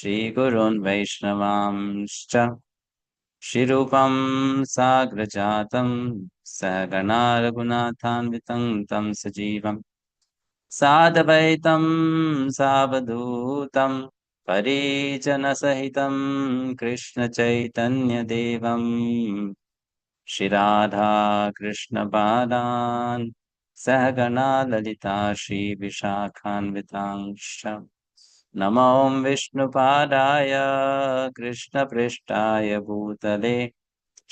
श्रीगुरून् वैष्णवांश्च श्रीरूपं साग्रजातं सहगणा रघुनाथान्वितं तं सजीवं साद्वैतं सावधूतं परिजनसहितं कृष्णचैतन्यदेवं श्रीराधा कृष्णपादान् सहगणा ललिता श्रीविशाखान्वितांश्च नमो विष्णुपादाय कृष्णपृष्ठाय भूतले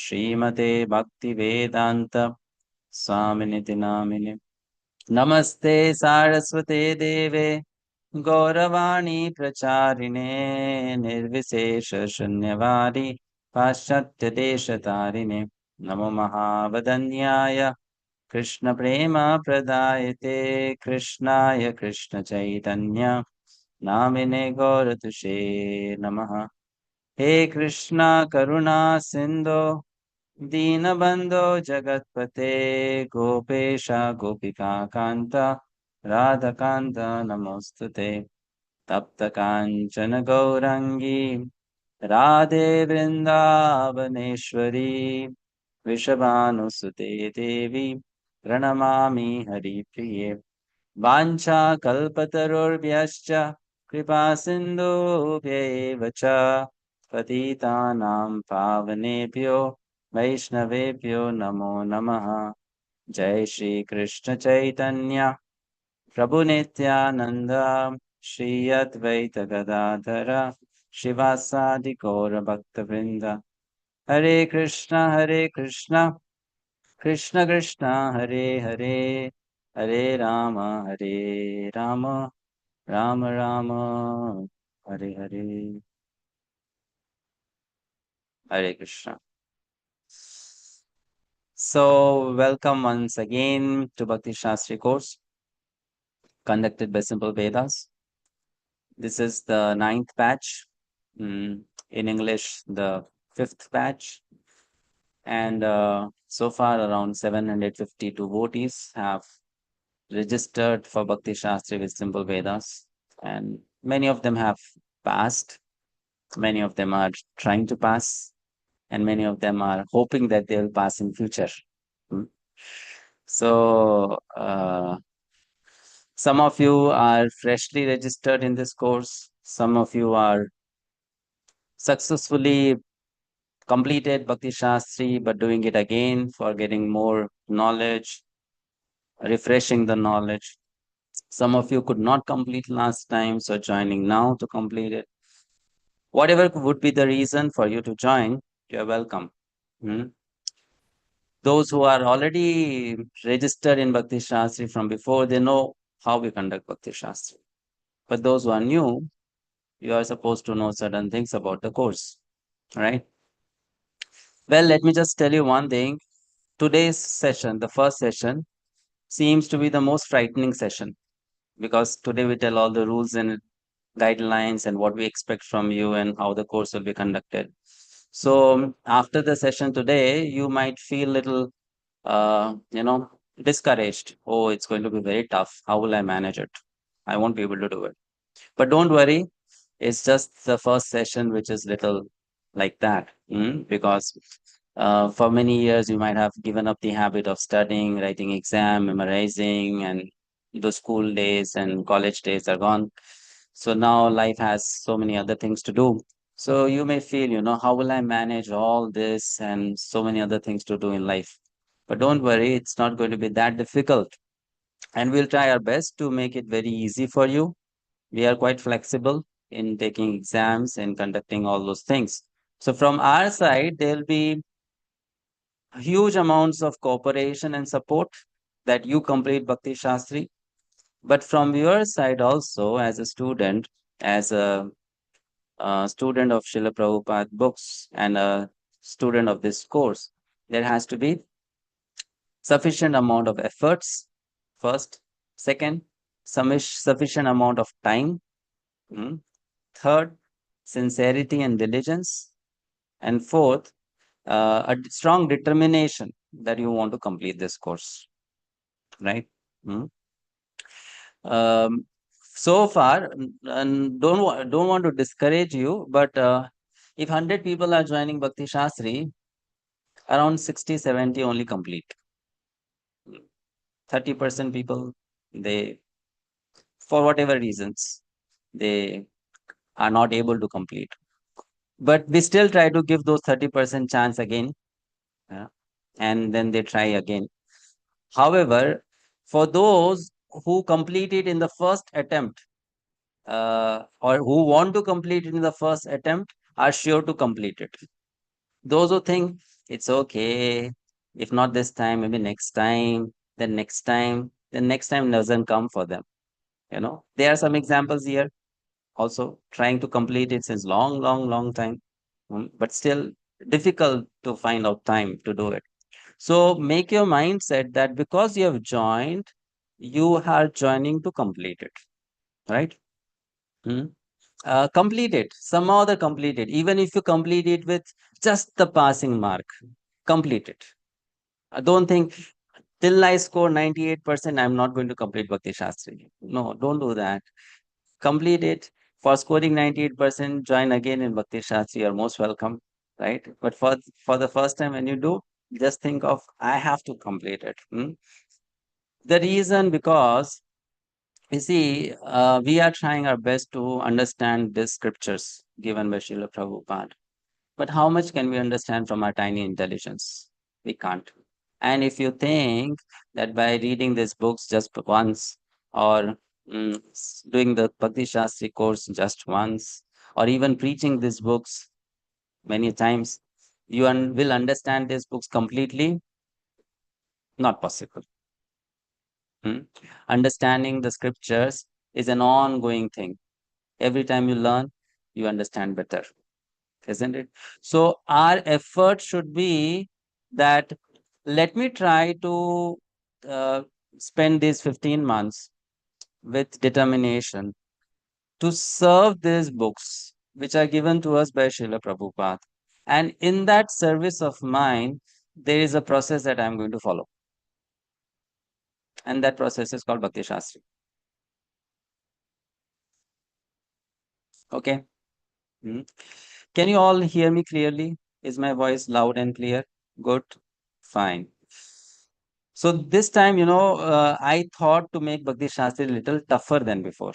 श्रीमते भक्तिवेदान्त स्वामिनिति नामिने नमस्ते सारस्वते देवे गौरवाणी प्रचारिणे निर्विशेषशून्यवादी पाश्चात्यदेशतारिणे नमो महावदन्याय कृष्णप्रेमप्रदायते कृष्णाय कृष्णचैतन्य नामिने गौरतुषे नमः। हे कृष्णा करुणा सिन्धो दीनबन्धो जगत्पते गोपेश गोपिका कान्त राधकान्त नमोऽस्तुते तप्तकाञ्चन गौराङ्गी राधे वृन्दावनेश्वरी वृषभानुसुते देवी प्रणमामि हरिप्रिये वाञ्छाकल्पतरुर्भ्यश्च कृपासिन्धुभ्यैव च पतितानां पावनेभ्यो वैष्णवेभ्यो नमो नमः। जय श्री कृष्ण चैतन्य प्रभु नित्यानंद श्री अद्वैत गदाधर शिवासादि गौर भक्तवृंद हरे Krishna Krishna Krishna Hare Hare Hare Ram Ram Ram Hare Hare Hare Krishna. So welcome once again to Bhakti-sastri course conducted by Simple Vedas. This is the 9th batch, in English the 5th batch, and so far around 750 devotees have registered for Bhakti-sastri with Simple Vedas, and many of them have passed, many of them are trying to pass, and many of them are hoping that they will pass in future. So some of you are freshly registered in this course. Some of you are successfully completed Bhakti Shastri, but doing it again for getting more knowledge, refreshing the knowledge. Some of you could not complete last time, so joining now to complete it. Whatever would be the reason for you to join, you're welcome. Those who are already registered in Bhakti Shastri from before, they know how we conduct Bhakti Shastri. But those who are new, you are supposed to know certain things about the course, right? Well, let me just tell you one thing. Today's session, the first session, seems to be the most frightening session because today we tell all the rules and guidelines and what we expect from you and how the course will be conducted. So after the session today, you might feel little, discouraged. Oh, it's going to be very tough. How will I manage it? I won't be able to do it. But don't worry. It's just the first session, which is little like that, because for many years you might have given up the habit of studying, writing exam, memorizing, and the school days and college days are gone. So now life has so many other things to do. So you may feel, how will I manage all this and so many other things to do in life? But don't worry, it's not going to be that difficult. And we'll try our best to make it very easy for you. We are quite flexible in taking exams and conducting all those things. So from our side, there'll be huge amounts of cooperation and support that you complete Bhakti Shastri. But from your side also, as a student, as a student of Srila Prabhupada books and a student of this course, there has to be sufficient amount of efforts, first. Second, sufficient amount of time. Third, sincerity and diligence. And fourth, strong determination that you want to complete this course, right? Um, So far, and don't want to discourage you, but if 100 people are joining Bhakti Shastri, around 60, 70 only complete. 30% people, they, for whatever reasons, they are not able to complete. But we still try to give those 30% chance again, yeah, and then they try again. However, for those who complete it in the first attempt, or who want to complete it in the first attempt, are sure to complete it. Those who think it's okay, if not this time, maybe next time, then next time, then next time doesn't come for them. There are some examples here also trying to complete it since long, long, long time, but still difficult to find out time to do it. So make your mindset that because you have joined, you are joining to complete it, right? Hmm? Complete it, somehow other complete it. Even if you complete it with just the passing mark, complete it. Don't think till I score 98%, I'm not going to complete Bhakti Shastri. No, don't do that. Complete it. For scoring 98%, join again in Bhakti Shastri. You're most welcome, right? But for the first time when you do, just think of, I have to complete it. The reason, because you see, we are trying our best to understand these scriptures given by Srila Prabhupada. But how much can we understand from our tiny intelligence? We can't. And if you think that by reading these books just once, or doing the Bhakti Shastri course just once, or even preaching these books many times, you will understand these books completely, not possible. Hmm? Understanding the scriptures is an ongoing thing. Every time you learn, you understand better, isn't it? So our effort should be that, let me try to uh, spend these 15 months with determination to serve these books which are given to us by Srila Prabhupada. And in that service of mine, there is a process that I'm going to follow. And that process is called Bhakti Shastri. Okay. Hmm. Can you all hear me clearly? Is my voice loud and clear? Good. Fine. So this time, I thought to make Bhakti Shastri a little tougher than before.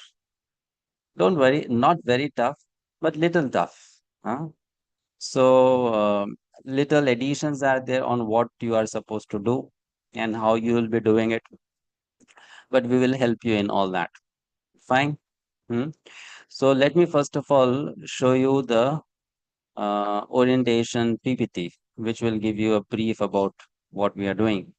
Don't worry, not very tough, but little tough. Huh? So little additions are there on what you are supposed to do and how you will be doing it. But we will help you in all that. Fine. Hmm? So let me first of all show you the orientation PPT, which will give you a brief about what we are doing.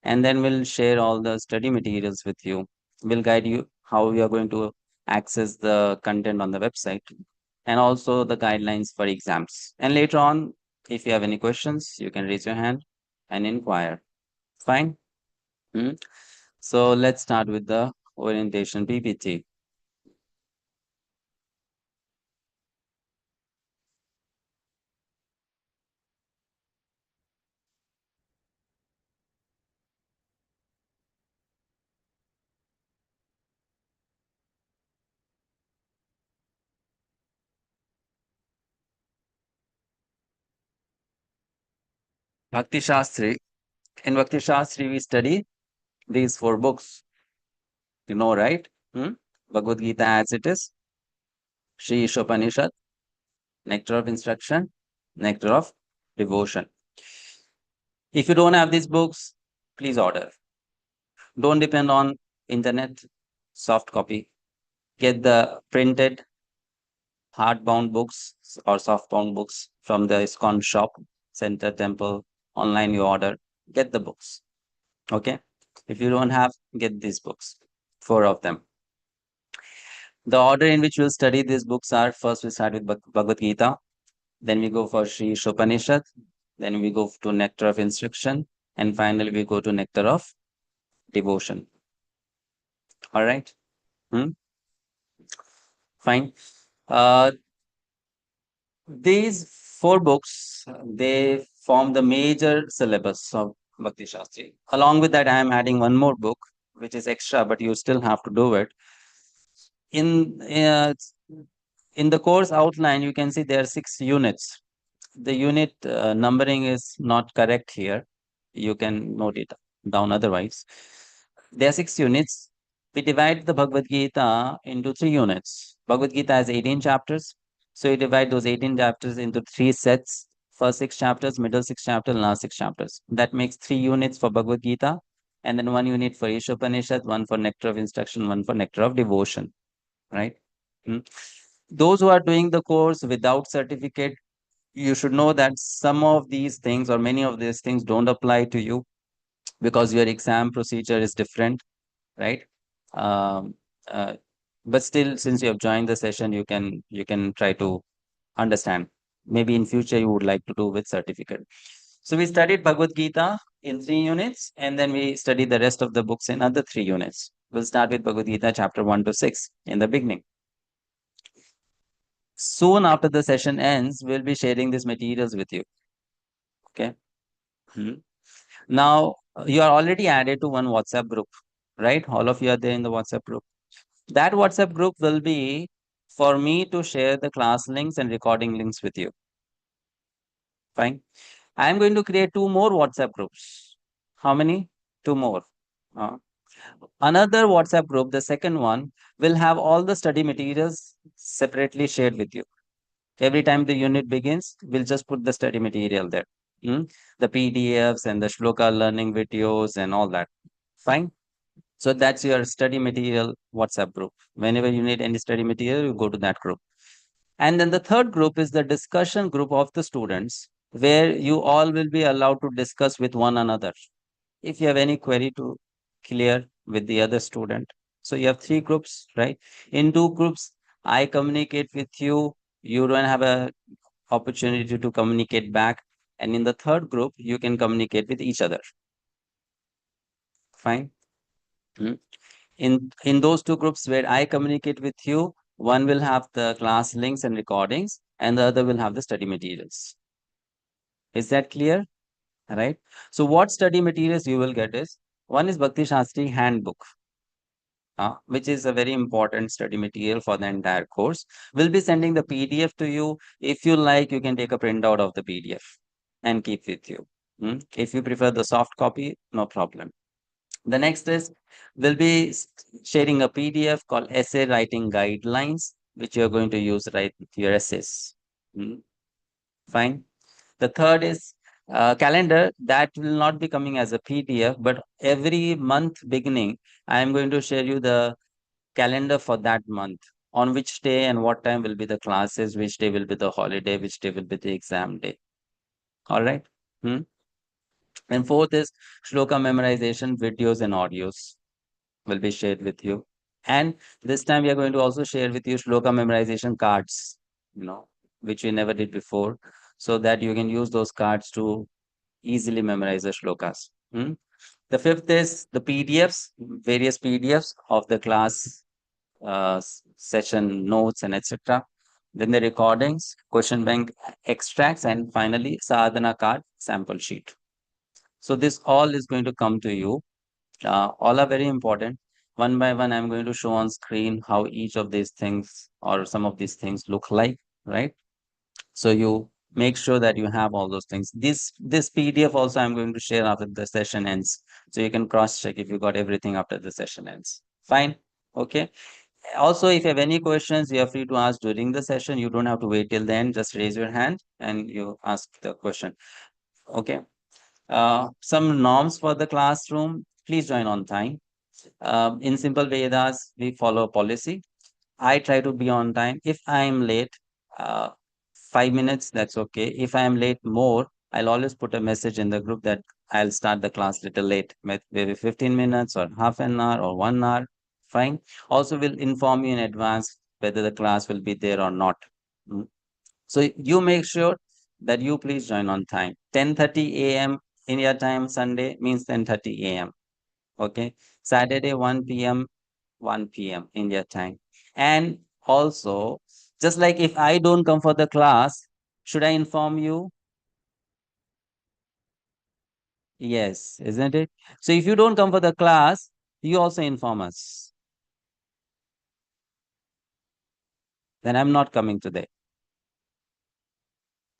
And then we'll share all the study materials with you. We'll guide you how you are going to access the content on the website, and also the guidelines for exams. And later on, if you have any questions, you can raise your hand and inquire. Fine. Hmm? So let's start with the orientation PPT. Bhakti Shastri. In Bhakti Shastri, we study these four books. You know, right? Hmm? Bhagavad Gita as it is, Sri Ishopanishad, Nectar of Instruction, Nectar of Devotion. If you don't have these books, please order. Don't depend on internet, soft copy. Get the printed hardbound books or softbound books from the iskcon shop, center, temple, online you order. Get the books. Okay. If you don't have, get these books. Four of them. The order in which we'll study these books are: first we start with Bhagavad Gita, then we go for Sri Ishopanishad, then we go to Nectar of Instruction, and finally we go to Nectar of Devotion. All right. Hmm? Fine. Uh, these four books, they form the major syllabus of Bhakti Shastri. Along with that, I am adding one more book, which is extra, but you still have to do it. In in the course outline, you can see there are 6 units. The unit numbering is not correct here. You can note it down otherwise. There are 6 units. We divide the Bhagavad Gita into 3 units. Bhagavad Gita has 18 chapters. So you divide those 18 chapters into 3 sets. First 6 chapters, middle 6 chapters, last 6 chapters. That makes 3 units for Bhagavad Gita. And then 1 unit for Ishopanishad, one for Nectar of Instruction, one for Nectar of Devotion. Right? Hmm. Those who are doing the course without certificate, you should know that some of these things or many of these things don't apply to you because your exam procedure is different, right? um, uh, but still, since you have joined the session, you can try to understand. Maybe in future you would like to do with certificate. So we studied Bhagavad Gita in 3 units, and then we studied the rest of the books in other 3 units. We'll start with Bhagavad Gita chapter 1 to 6 in the beginning. Soon after the session ends, we'll be sharing these materials with you. Okay. Hmm. Now, you are already added to one WhatsApp group, right? All of you are there in the WhatsApp group. That WhatsApp group will be for me to share the class links and recording links with you. Fine. I am going to create 2 more WhatsApp groups. How many? 2 more. Uh, Another WhatsApp group, the second one, will have all the study materials separately shared with you. Every time the unit begins, we'll just put the study material there. Hmm? The PDFs and the shloka learning videos and all that. Fine. So that's your study material WhatsApp group. Whenever you need any study material, you go to that group. And then the third group is the discussion group of the students, where you all will be allowed to discuss with one another. If you have any query to clear with the other student. So you have 3 groups, right? In 2 groups, I communicate with you. You don't have a opportunity to communicate back. And in the third group, you can communicate with each other. Fine. Hmm. In those 2 groups where I communicate with you, one will have the class links and recordings, and the other will have the study materials. Is that clear? Right. So what study materials you will get is, one is Bhakti-sastri handbook, which is a very important study material for the entire course. We'll be sending the PDF to you. If you like, you can take a printout of the PDF and keep with you. If you prefer the soft copy, no problem. The next is, we'll be sharing a PDF called Essay Writing Guidelines, which you're going to use to write your essays. Fine. The third is calendar that will not be coming as a PDF, but every month beginning, I am going to share you the calendar for that month, on which day and what time will be the classes, which day will be the holiday, which day will be the exam day. All right. Hmm? And fourth is shloka memorization videos and audios will be shared with you. And this time we are going to also share with you shloka memorization cards, which we never did before, so that you can use those cards to easily memorize the shlokas. The fifth is the PDFs, various PDFs of the class session notes and etc. Then the recordings, question bank extracts, and finally sadhana card sample sheet. So this all is going to come to you. All are very important. One by one, I'm going to show on screen how each of these things or some of these things look like, right? So you make sure that you have all those things. This PDF also I'm going to share after the session ends. So you can cross check if you got everything after the session ends. Fine. Okay. Also, if you have any questions, you are free to ask during the session. You don't have to wait till the end. Just raise your hand and you ask the question. Okay. Some norms for the classroom. Please join on time. In Simple Vedas, we follow a policy. I try to be on time. If I am late, uh, 5 minutes, that's okay. If I am late more, I'll always put a message in the group that I'll start the class little late, maybe 15 minutes or half an hour or 1 hour. Fine. Also, will inform you in advance whether the class will be there or not. Mm. So you make sure that you please join on time. 10:30 a.m. India time Sunday means 10:30 a.m. Okay. Saturday 1 p.m. 1 p.m. India time. And also, just like if I don't come for the class, should I inform you? Yes, isn't it? So if you don't come for the class, you also inform us. then I'm not coming today.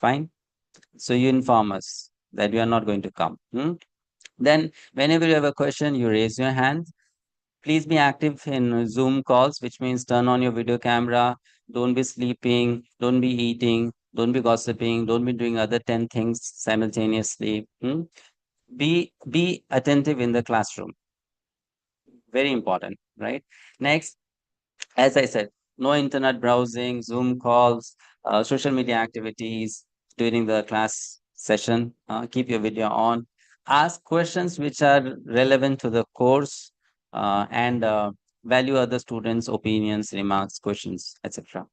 Fine. So you inform us that you are not going to come. Then, whenever you have a question, you raise your hand. Please be active in Zoom calls, which means turn on your video camera. Don't be sleeping. Don't be eating. Don't be gossiping. Don't be doing other 10 things simultaneously. Be attentive in the classroom. Very important, right? Next, as I said, no internet browsing, Zoom calls, social media activities during the class session. Keep your video on. Ask questions which are relevant to the course, and value other students' opinions, remarks, questions, etc.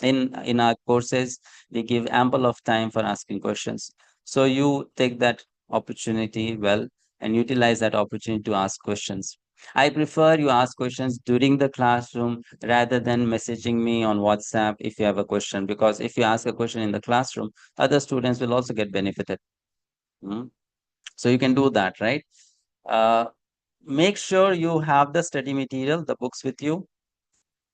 In our courses, we give ample of time for asking questions. So you take that opportunity well and utilize that opportunity to ask questions. I prefer you ask questions during the classroom rather than messaging me on WhatsApp if you have a question, because if you ask a question in the classroom, other students will also get benefited. Mm. So you can do that, right? Uh, Make sure you have the study material, the books with you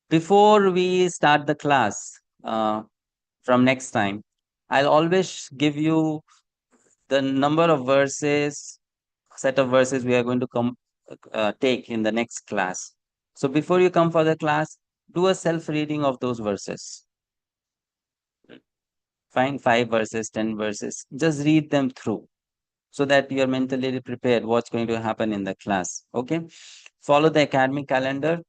before we start the class. From next time, I'll always give you the number of verses, set of verses we are going to take in the next class. So before you come for the class, do a self reading of those verses. Find 5 verses, 10 verses, just read them through so that you're mentally prepared what's going to happen in the class. Okay. Follow the academic calendar,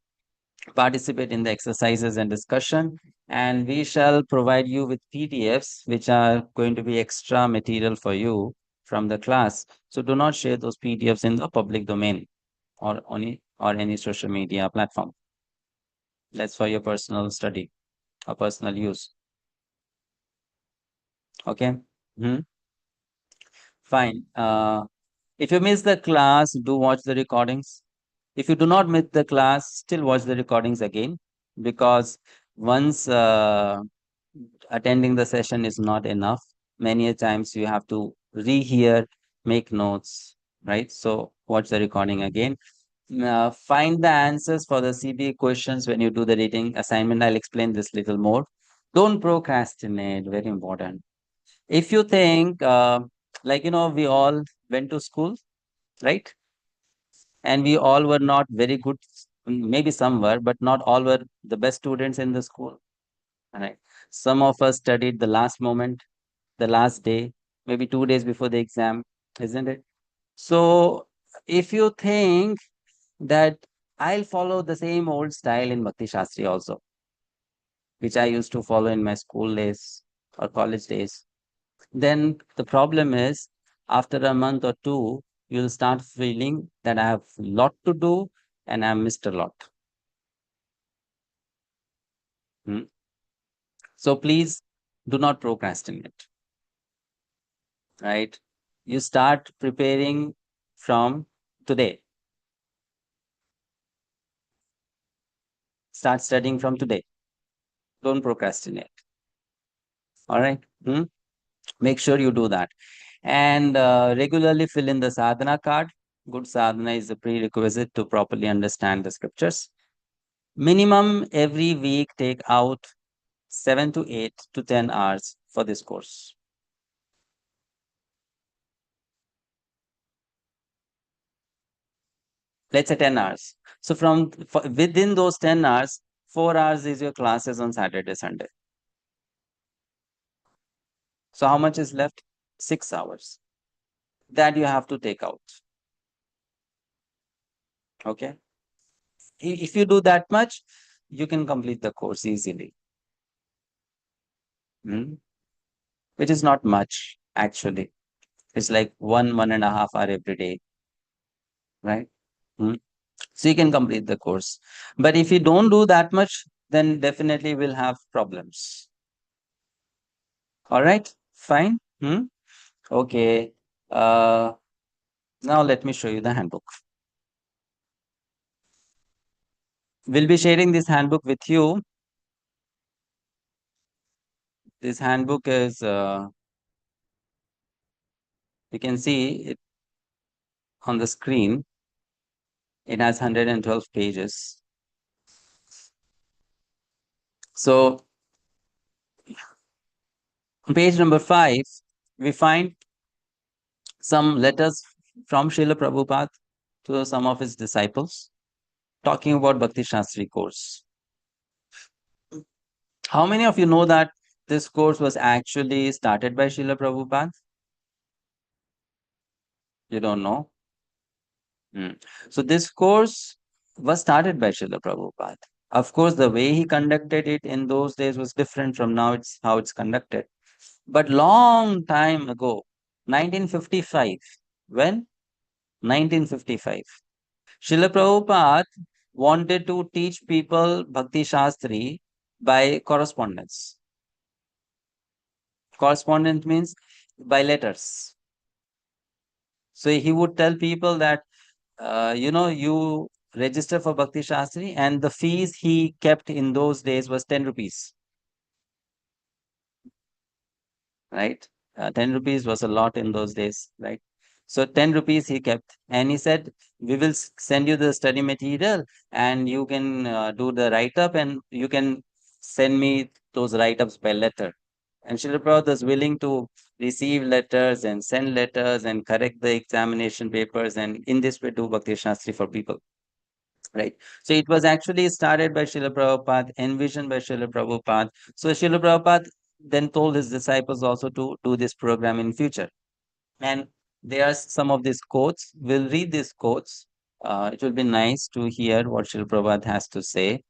participate in the exercises and discussion, and we shall provide you with PDFs which are going to be extra material for you from the class. So do not share those PDFs in the public domain or any social media platform. That's for your personal study or personal use. Okay. Hmm. Fine. If you miss the class, do watch the recordings. If you do not miss the class, still watch the recordings again, because once attending the session is not enough. Many a times you have to rehear, make notes, right? So watch the recording again. Find the answers for the CBA questions when you do the reading assignment. I'll explain this little more. Don't procrastinate, very important. If you think, we all went to school, right? And we all were not very good. Maybe some were, but not all were the best students in the school. Right? Some of us studied the last moment, the last day, maybe 2 days before the exam, isn't it? So if you think that I'll follow the same old style in Bhakti-sastri also, which I used to follow in my school days or college days, then the problem is after a month or two, you'll start feeling that I have a lot to do and I missed a lot. Hmm. So please do not procrastinate, right? You start preparing from today. Start studying from today. Don't procrastinate. All right. Make sure you do that. And regularly fill in the sadhana card. Good sadhana is a prerequisite to properly understand the scriptures. Minimum every week, take out 7 to 8 to 10 hours for this course. Let's say 10 hours. So within those 10 hours, 4 hours is your classes on Saturday, Sunday. So how much is left? 6 hours. That you have to take out. Okay. If you do that much, you can complete the course easily. Which is not much, actually. It's like 1.5 hour every day, right? Hmm. So you can complete the course. But if you don't do that much, then definitely we'll have problems. All right, fine. Okay. Uh, Now let me show you the handbook. We'll be sharing this handbook with you. This handbook is, you can see it on the screen. It has 112 pages. So, on page number 5, we find some letters from Srila Prabhupada to some of his disciples talking about Bhakti-sastri course. How many of you know that this course was actually started by Srila Prabhupada? You don't know? Hmm. So this course was started by Srila Prabhupada. Of course, the way he conducted it in those days was different from now it's how it's conducted. But long time ago, 1955, when? 1955. Srila Prabhupada wanted to teach people Bhakti Shastri by correspondence. Correspondence means by letters. So he would tell people that, you register for Bhakti Shastri, and the fees he kept in those days was 10 rupees, right? 10 rupees was a lot in those days, right? So 10 rupees he kept, and he said, we will send you the study material, and you can do the write up, and you can send me those write ups by letter. And Srila Prabhupada was willing to receive letters and send letters and correct the examination papers, and in this way do Bhakti Shastri for people. Right. So it was actually started by Srila Prabhupada, envisioned by Srila Prabhupada. So Srila Prabhupada then told his disciples also to do this program in future. And there are some of these quotes. We'll read these quotes. It will be nice to hear what Srila Prabhupada has to say.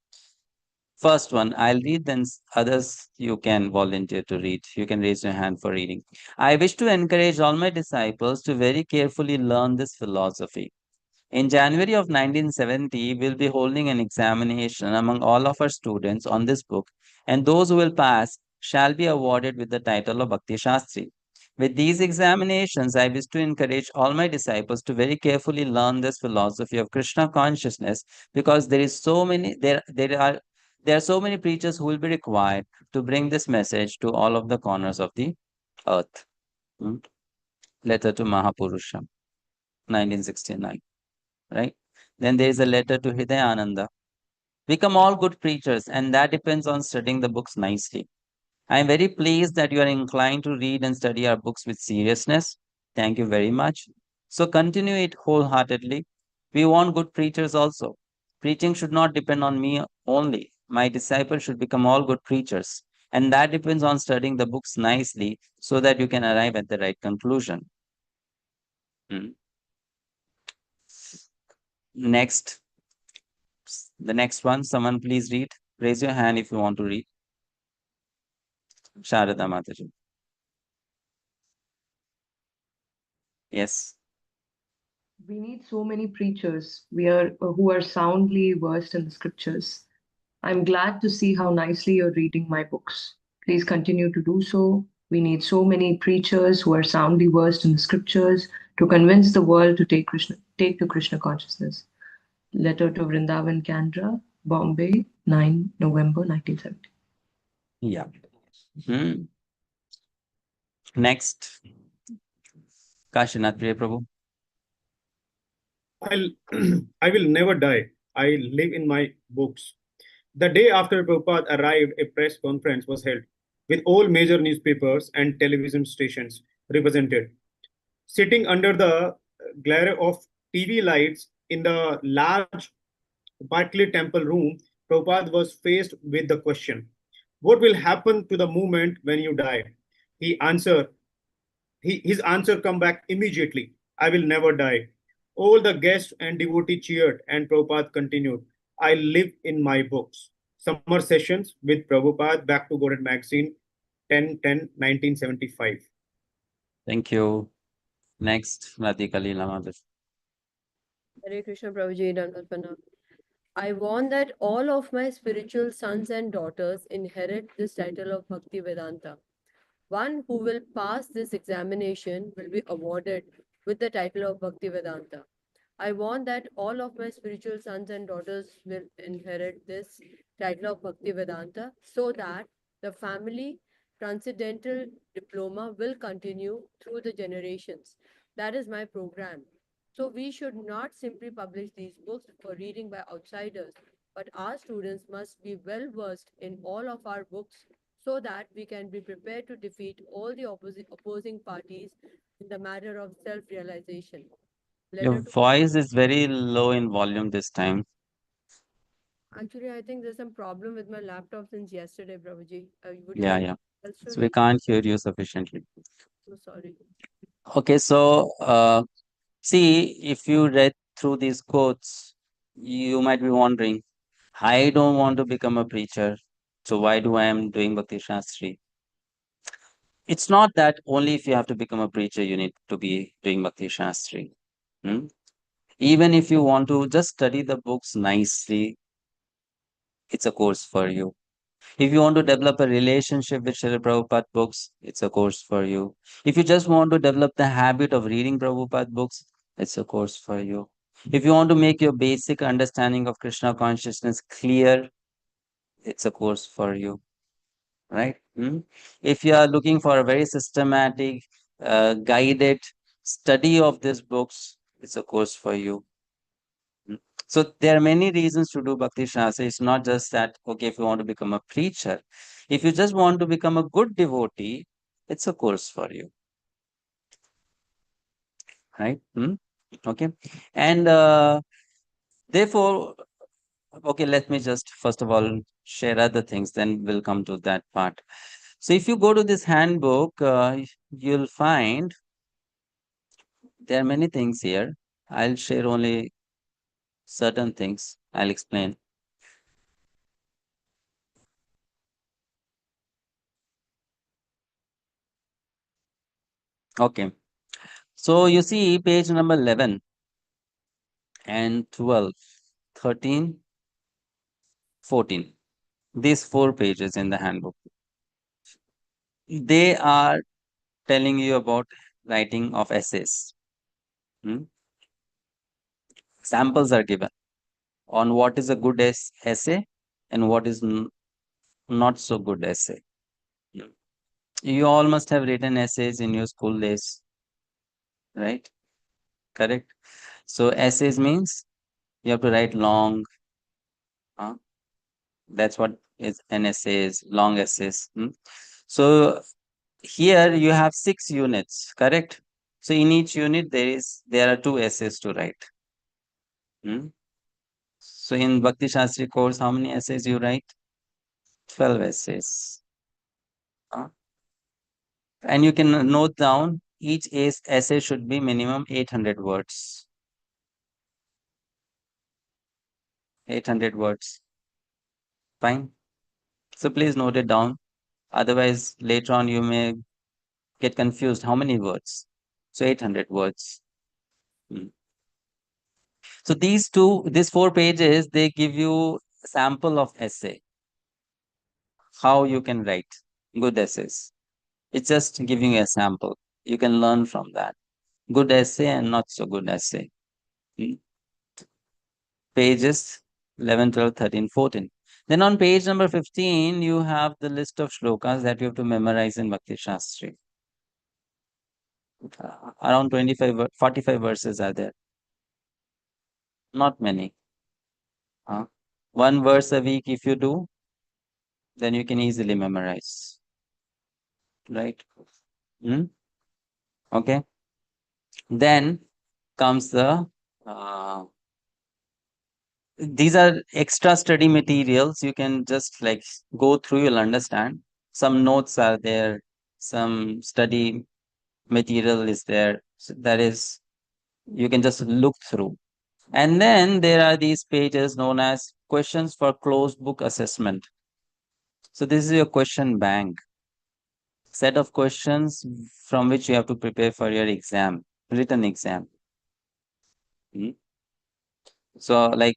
First one, I'll read, then others you can volunteer to read. You can raise your hand for reading. I wish to encourage all my disciples to very carefully learn this philosophy. In January of 1970, we'll be holding an examination among all of our students on this book, and those who will pass shall be awarded with the title of Bhakti Shastri. With these examinations, I wish to encourage all my disciples to very carefully learn this philosophy of Krishna consciousness, because there are so many preachers who will be required to bring this message to all of the corners of the earth. Hmm. Letter to Mahapurusha, 1969. Right? Then there is a letter to Hridayananda. Become all good preachers, and that depends on studying the books nicely. I am very pleased that you are inclined to read and study our books with seriousness. Thank you very much. So continue it wholeheartedly. We want good preachers also. Preaching should not depend on me only. My disciples should become all good preachers. And that depends on studying the books nicely so that you can arrive at the right conclusion. Hmm. Next, the next one, someone please read. Raise your hand if you want to read. Sharada Mataji. Yes. We need so many preachers who are soundly versed in the scriptures. I'm glad to see how nicely you're reading my books. Please continue to do so. We need so many preachers who are soundly versed in the scriptures to convince the world to take to Krishna consciousness. Letter to Vrindavan Kandra, Bombay, 9 November 1970. Yeah. Hmm. Next, Kashinath Priya Prabhu. I'll I will never die. I live in my books. The day after Prabhupada arrived, a press conference was held with all major newspapers and television stations represented. Sitting under the glare of TV lights in the large Barclay Temple room, Prabhupada was faced with the question, what will happen to the movement when you die? He answered, his answer come back immediately. I will never die. All the guests and devotees cheered, and Prabhupada continued, I live in my books. Summer sessions with Prabhupada, Back to Godhead magazine, 10-10-1975. Thank you. Next, Radhika Leela Madhav. Hare Krishna Prabhuji Dandavat. I want that all of my spiritual sons and daughters inherit this title of Bhakti Vedanta. One who will pass this examination will be awarded with the title of Bhakti Vedanta. I want that all of my spiritual sons and daughters will inherit this title of Bhakti Vedanta so that the family transcendental diploma will continue through the generations. That is my program. So we should not simply publish these books for reading by outsiders. but our students must be well versed in all of our books so that we can be prepared to defeat all the opposing parties in the matter of self realization. Your Letter to voice is very low in volume this time. Actually, I think there's some problem with my laptop since yesterday, Prabhuji. Would you Yeah, like yeah. else to So we read? can't hear you sufficiently. So sorry. Okay, so see, if you read through these quotes, you might be wondering, I don't want to become a preacher, so why do I am doing Bhakti Shastri? It's not that only if you have to become a preacher, you need to be doing Bhakti Shastri. Hmm? Even if you want to just study the books nicely, it's a course for you. If you want to develop a relationship with Srila Prabhupada books, it's a course for you. If you just want to develop the habit of reading Prabhupada books, it's a course for you. If you want to make your basic understanding of Krishna consciousness clear, it's a course for you, right? If you are looking for a very systematic, guided study of these books, it's a course for you. So there are many reasons to do Bhakti Shastra. It's not just that, okay, if you want to become a preacher, if you just want to become a good devotee, it's a course for you, right? Okay. And therefore, okay, let me just first of all share other things, then we'll come to that part. So if you go to this handbook, you'll find there are many things here. I'll share only certain things. I'll explain. Okay. So you see page number 11 and 12, 13, 14. These 4 pages in the handbook. They are telling you about writing of essays. Hmm? Samples are given on what is a good essay and what is not so good essay. Hmm. You all must have written essays in your school days, right? Correct. So essays means you have to write long. Uh, that's what is an essay is, long essays. So here you have 6 units, correct? So in each unit there are 2 essays to write. So in Bhakti Shastri course, how many essays you write? 12 essays. And you can note down each essay should be minimum 800 words. 800 words. Fine. So please note it down. Otherwise, later on you may get confused. How many words? So 800 words. Hmm. So these 4 pages, they give you sample of essay, how you can write good essays. It's just giving you a sample. You can learn from that. Good essay and not so good essay. Hmm. Pages 11, 12, 13, 14. Then on page number 15, you have the list of shlokas that you have to memorize in Bhakti Shastri. Around 45 verses are there. Not many. One verse a week if you do, then you can easily memorize. Right? Okay. Then comes uh, these are extra study materials. You can just like go through, you'll understand. Some notes are there, some study material is there. So that is, you can just look through. And then there are these pages known as questions for closed book assessment. So this is your question bank, set of questions from which you have to prepare for your exam, written exam. So like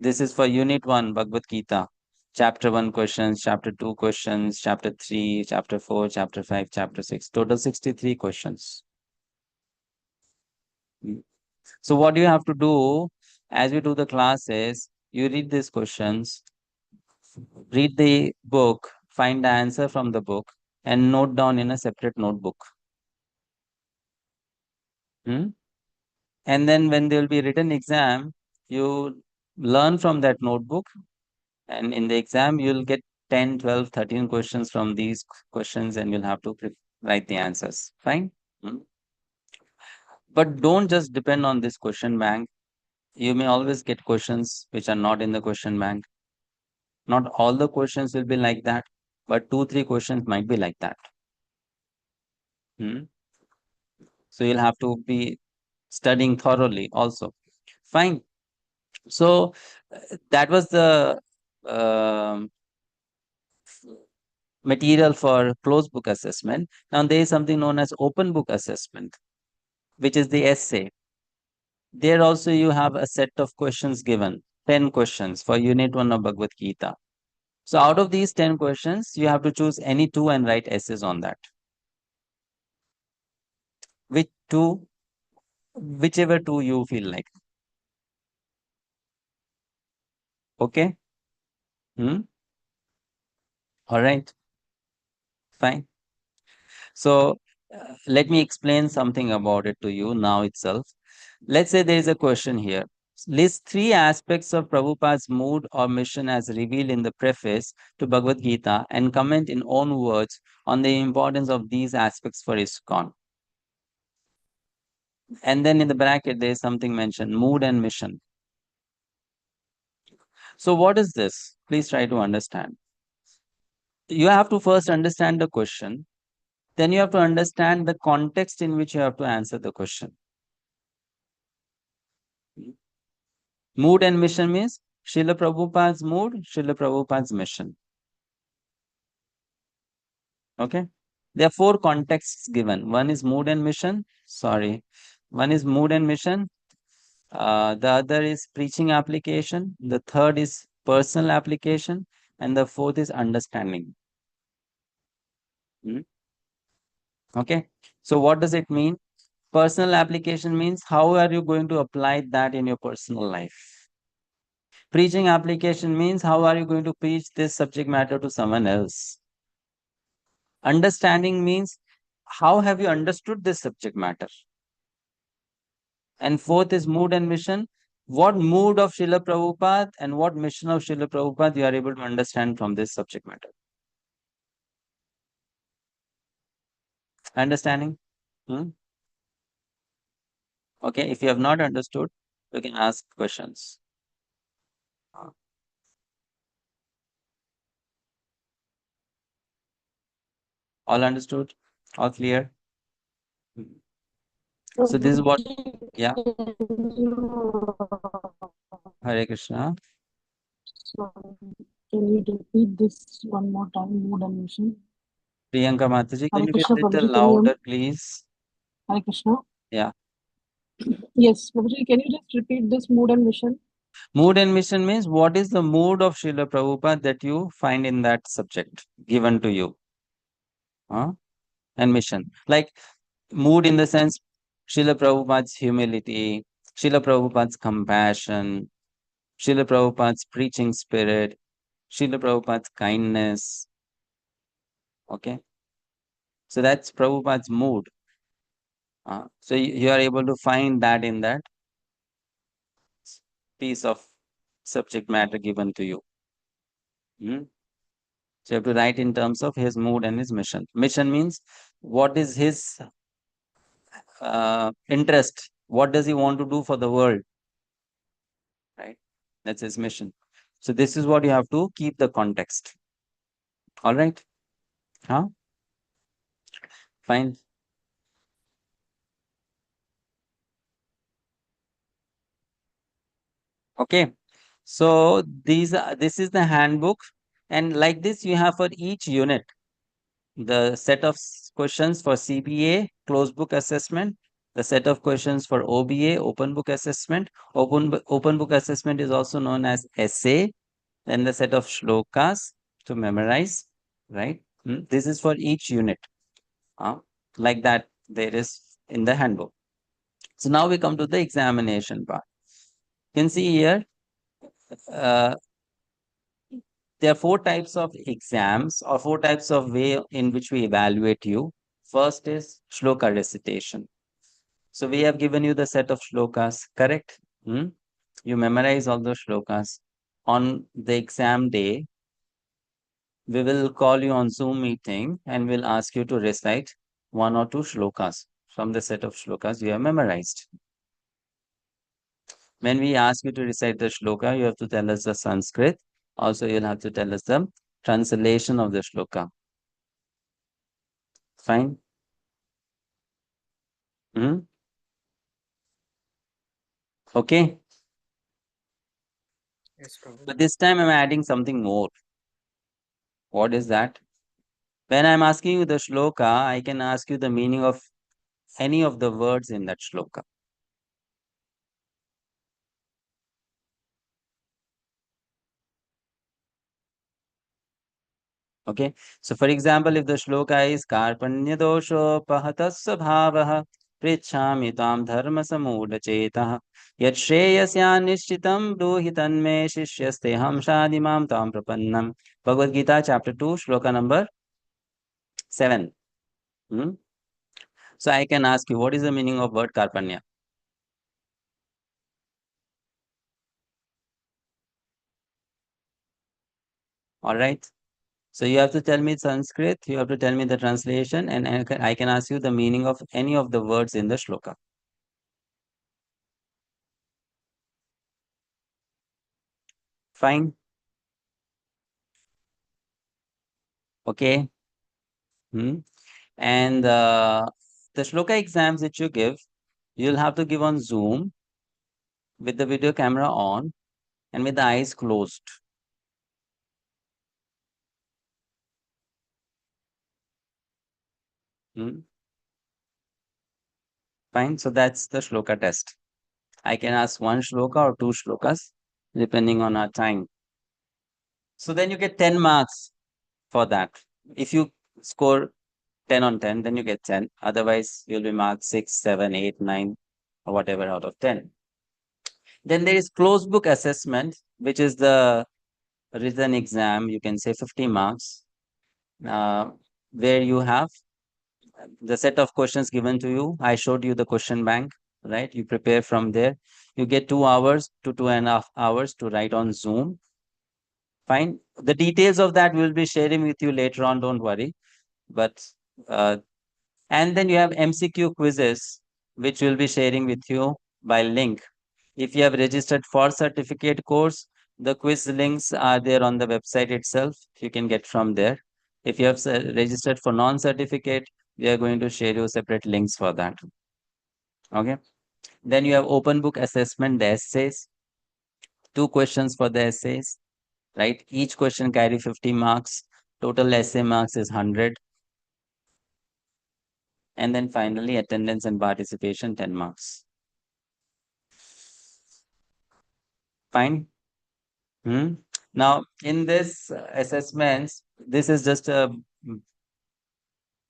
this is for unit 1, Bhagavad-gita. Chapter 1 questions, chapter 2 questions, chapter 3, chapter 4, chapter 5, chapter 6. Total 63 questions. So what you have to do as you do the classes, you read these questions, read the book, find the answer from the book, and note down in a separate notebook. Hmm? And then when there will be written exam, you learn from that notebook And in the exam, you'll get 10, 12, 13 questions from these questions, and you'll have to write the answers. Fine? Hmm? But don't just depend on this question bank. You may always get questions which are not in the question bank. Not all the questions will be like that, but 2, 3 questions might be like that. Hmm? So you'll have to be studying thoroughly also. Fine. So that was the um material for closed book assessment. Now there is something known as open book assessment, which is the essay. There also you have a set of questions given, 10 questions for Unit 1 of Bhagavad Gita. So out of these 10 questions, you have to choose any two and write essays on that. Which two? Whichever two you feel like. Okay? Hmm? All right. Fine. So let me explain something about it to you now itself. Let's say there is a question here. List 3 aspects of Prabhupada's mood or mission as revealed in the preface to Bhagavad Gita and comment in own words on the importance of these aspects for iskcon. And then in the bracket, there is something mentioned, mood and mission. So what is this? Please try to understand. You have to first understand the question. Then you have to understand the context in which you have to answer the question. Mood and mission means Srila Prabhupada's mood, Srila Prabhupada's mission. Okay. There are 4 contexts given. One is mood and mission. Sorry. One is mood and mission. The other is preaching application. The third is personal application. And the fourth is understanding. Okay. So what does it mean? Personal application means how are you going to apply that in your personal life? Preaching application means how are you going to preach this subject matter to someone else? Understanding means how have you understood this subject matter? And fourth is mood and mission. What mood of Srila Prabhupada and what mission of Srila Prabhupada you are able to understand from this subject matter? Understanding? Okay, if you have not understood, you can ask questions. All understood? All clear? So this is what, yeah, Hare Krishna. So, can you repeat this one more time, mood and mission? Priyanka Mataji, can Hare you be Krishna, a little Prabhuji, can you hear me? louder, please? Hare Krishna. Yeah. Yes, Prabhuji, can you just repeat this mood and mission? Mood and mission means what is the mood of Srila Prabhupada that you find in that subject given to you? And mission. Like mood in the sense Srila Prabhupada's humility, Srila Prabhupada's compassion, Srila Prabhupada's preaching spirit, Srila Prabhupada's kindness. Okay. So that's Prabhupada's mood. So you are able to find that in that piece of subject matter given to you. So you have to write in terms of his mood and his mission. Mission means what is his interest? What does he want to do for the world? Right? That's his mission. So this is what you have to keep the context. All right? Huh? Fine. Okay. So this is the handbook, and like this you have for each unit the set of questions for CBA closed book assessment, the set of questions for OBA open book assessment. Open book assessment is also known as essay, then the set of shlokas to memorize, right? This is for each unit. Like that there is in the handbook. So now we come to the examination part. You can see here there are 4 types of exams or 4 types of way in which we evaluate you. First is shloka recitation. So we have given you the set of shlokas, correct? You memorize all those shlokas. on the exam day, we will call you on Zoom meeting and we'll ask you to recite one or two shlokas from the set of shlokas you have memorized. When we ask you to recite the shloka, you have to tell us the Sanskrit. Also, you'll have to tell us the translation of the shloka. Fine? Hmm? Okay. Yes, Prabhu. But this time I'm adding something more. What is that? When I'm asking you the shloka, I can ask you the meaning of any of the words in that shloka. Okay. So for example, if the shloka is Karpanya dosho pahatasya bhavaha prichhami tam dharma samuda chetah yat shreyasya nishchitam bruhi tanme shishyaste ham shadimam tam prapannam. Bhagavad Gita chapter 2 shloka number 7. Hmm? So I can ask you, what is the meaning of word Karpanya? All right. So you have to tell me Sanskrit, you have to tell me the translation, and I can ask you the meaning of any of the words in the shloka. Fine. Okay. Hmm. And the shloka exams that you give, you'll have to give on Zoom with the video camera on and with the eyes closed. Hmm. Fine. So that's the shloka test. I can ask one shloka or two shlokas depending on our time. So then you get 10 marks for that. If you score 10 on 10, then you get 10. Otherwise, you'll be marked 6, 7, 8, 9, or whatever out of 10. Then there is closed book assessment, which is the written exam. You can say 50 marks, where you have the set of questions given to you. I showed you the question bank, right? You prepare from there. You get 2 hours to 2.5 hours to write on Zoom. Fine. The details of that we'll be sharing with you later on. Don't worry. But and then you have MCQ quizzes, which we'll be sharing with you by link. If you have registered for certificate course, the quiz links are there on the website itself. You can get from there. If you have registered for non-certificate, we are going to share you separate links for that. Okay. Then you have open book assessment, the essays. 2 questions for the essays, right? Each question carry 50 marks. Total essay marks is 100. And then finally, attendance and participation, 10 marks. Fine. Hmm. Now, in this assessments, this is just a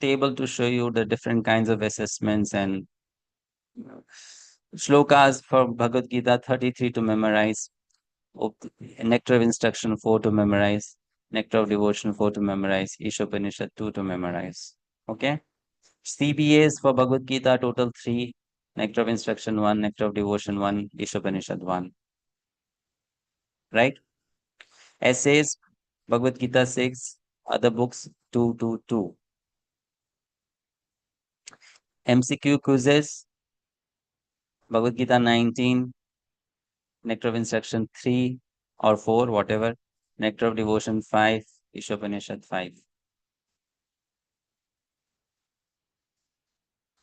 table to show you the different kinds of assessments and shlokas for Bhagavad Gita 33 to memorize, Nectar of Instruction 4 to memorize, Nectar of Devotion 4 to memorize, Ishopanishad 2 to memorize. Okay. CBAs for Bhagavad Gita total 3, Nectar of Instruction 1, Nectar of Devotion 1, Ishopanishad 1. Right? Essays, Bhagavad Gita 6, other books 2, 2, 2. MCQ quizzes, Bhagavad Gita 19, Nectar of Instruction 3 or 4, whatever, Nectar of Devotion 5, Ishopanishad 5.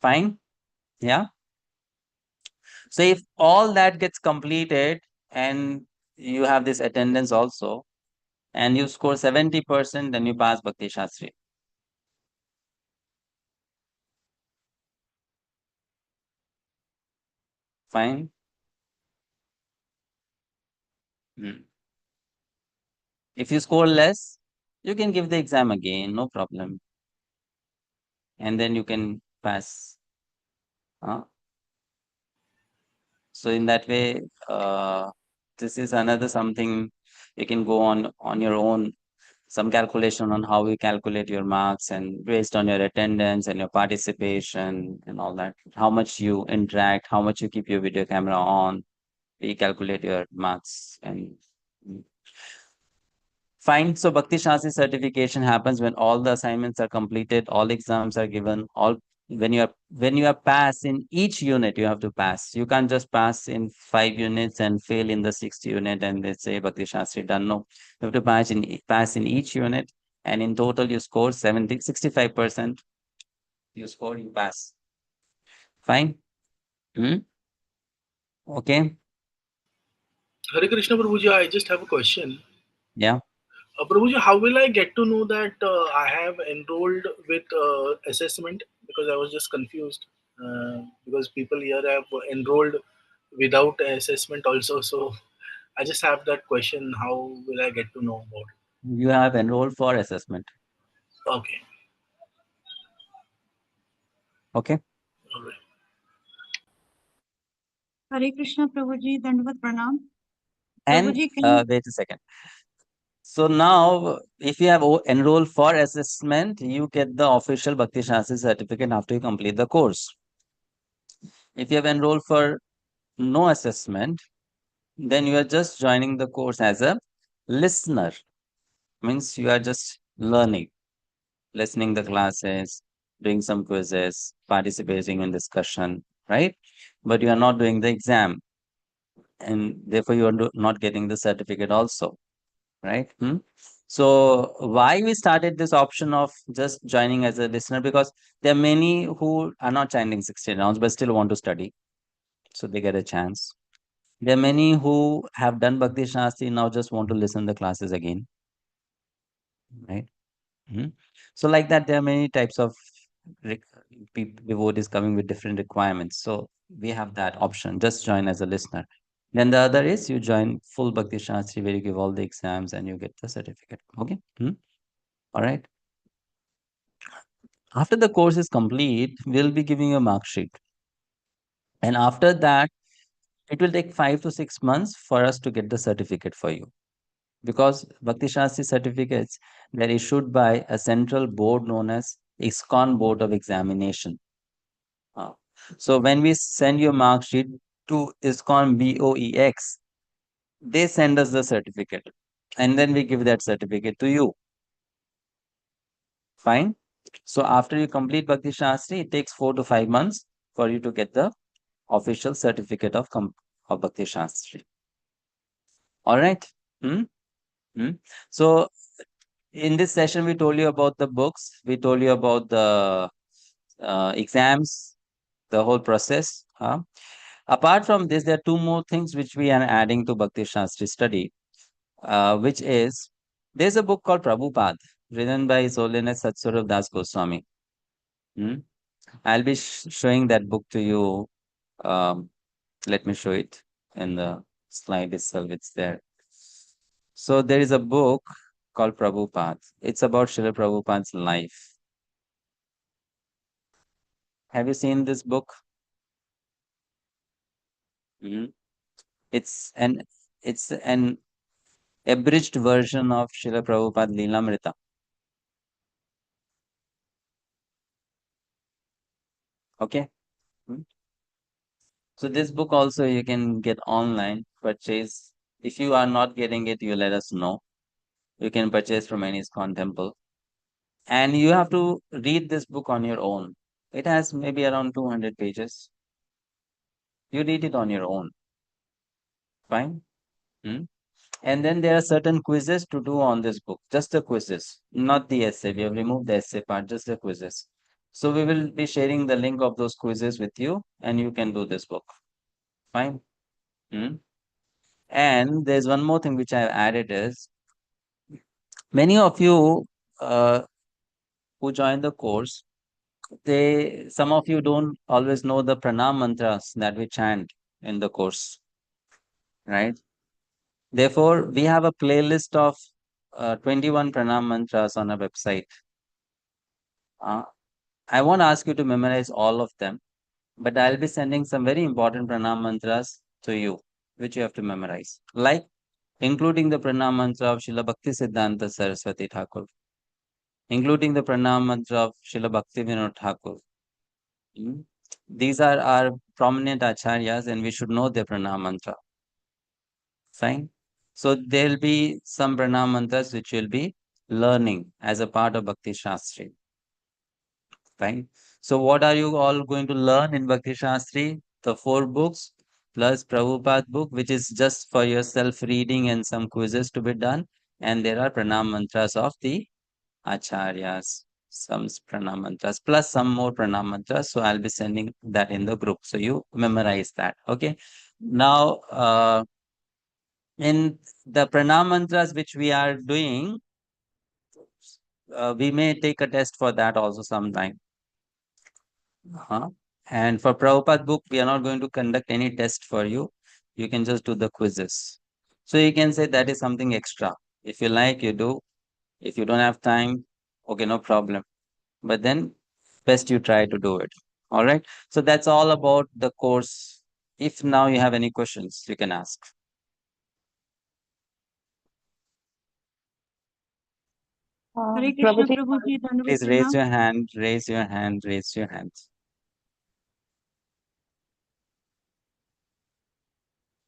Fine? Yeah? So if all that gets completed and you have this attendance also, and you score 70%, then you pass Bhakti-sastri. Fine? Hmm. If you score less, you can give the exam again, no problem. And then you can pass. So in that way, this is another something you can go on your own, some calculation on how you calculate your marks and based on your attendance and your participation and all that, how much you interact, how much you keep your video camera on, we calculate your marks and Fine. So Bhakti Shastri certification happens when all the assignments are completed, all exams are given, all when you are pass in each unit, you have to pass. You can't just pass in 5 units and fail in the 6th unit and they say Bhakti Shastri done. No, you have to pass in each unit, and in total you score 65%. You score, you pass. Fine. Okay. Hare Krishna Prabhuji, I just have a question. Yeah. Prabhuji, how will I get to know that I have enrolled with assessment? Because I was just confused. Because people here have enrolled without assessment also. So I just have that question. How will I get to know about You have enrolled for assessment. it? Okay. Okay. All right. Hare Krishna Prabhuji, Dandavat Pranam. And Prabhuji, can wait a second. So now, if you have enrolled for assessment, you get the official Bhakti Shastri certificate after you complete the course. If you have enrolled for no assessment, then you are just joining the course as a listener. Means you are just learning, listening the classes, doing some quizzes, participating in discussion, right? But you are not doing the exam, and therefore you are not getting the certificate also, right? So why we started this option of just joining as a listener? Because there are many who are not chanting 16 rounds but still want to study, so they get a chance. There are many who have done Bhakti Shastri, now just want to listen the classes again, right? So like that, there are many types of devotees coming with different requirements. So we have that option, just join as a listener. Then the other is you join full Bhakti Shastri, where you give all the exams and you get the certificate. Okay. All right. After the course is complete, we'll be giving you a mark sheet. And after that, it will take 5 to 6 months for us to get the certificate for you. Because Bhakti Shastri certificates, they're issued by a central board known as iskcon Board of Examination. So when we send your mark sheet to iskcon BOEX, they send us the certificate. And then we give that certificate to you. Fine. So after you complete Bhakti Shastri, it takes 4 to 5 months for you to get the official certificate of Bhakti Shastri. All right. Hmm? So in this session, we told you about the books. We told you about the exams, the whole process. Apart from this, there are two more things which we are adding to Bhakti Shastri study, which is there's a book called Prabhupada, written by His Holiness Satswarup Das Goswami. I'll be showing that book to you. Let me show it in the slide itself. It's there. So there is a book called Prabhupada. It's about Srila Prabhupada's life. Have you seen this book? It's an abridged version of Srila Prabhupada Leelamrita. Okay. So this book also you can get online, purchase. If you are not getting it, you let us know. You can purchase from any iskcon temple. And you have to read this book on your own. It has maybe around 200 pages. You read it on your own. Fine. And then there are certain quizzes to do on this book. Just the quizzes, not the essay. We have removed the essay part, just the quizzes. So we will be sharing the link of those quizzes with you and you can do this book. Fine. And there's one more thing which I have added is many of you who join the course, some of you don't always know the pranam mantras that we chant in the course, right? Therefore, we have a playlist of 21 pranam mantras on our website. I won't ask you to memorize all of them, but I'll be sending some very important pranam mantras to you, which you have to memorize, like including the pranam mantra of Srila Bhakti Siddhanta Saraswati Thakur, including the pranam mantra of Srila Bhakti Vinod Thakur. These are our prominent acharyas and we should know their pranam mantra. Fine. So there'll be some pranam mantras which you'll be learning as a part of Bhakti-sastri. Right? So what are you all going to learn in Bhakti-sastri? The 4 books plus Prabhupada book, which is just for your self-reading and some quizzes to be done. And there are pranam mantras of the acharyas, some pranam mantras, plus some more pranam mantras. So I'll be sending that in the group. So you memorize that. Okay. Now, in the pranam mantras which we are doing, we may take a test for that also sometime. And for Prabhupada book, we are not going to conduct any test for you. You can just do the quizzes. So you can say that is something extra. If you like, you do. If you don't have time, okay, no problem. But then best you try to do it. All right. So that's all about the course. If now you have any questions, you can ask. Hare Krishna Prabhuji, Prabhuji, Dandavat Please raise Pranam. your hand, raise your hand, raise your hand.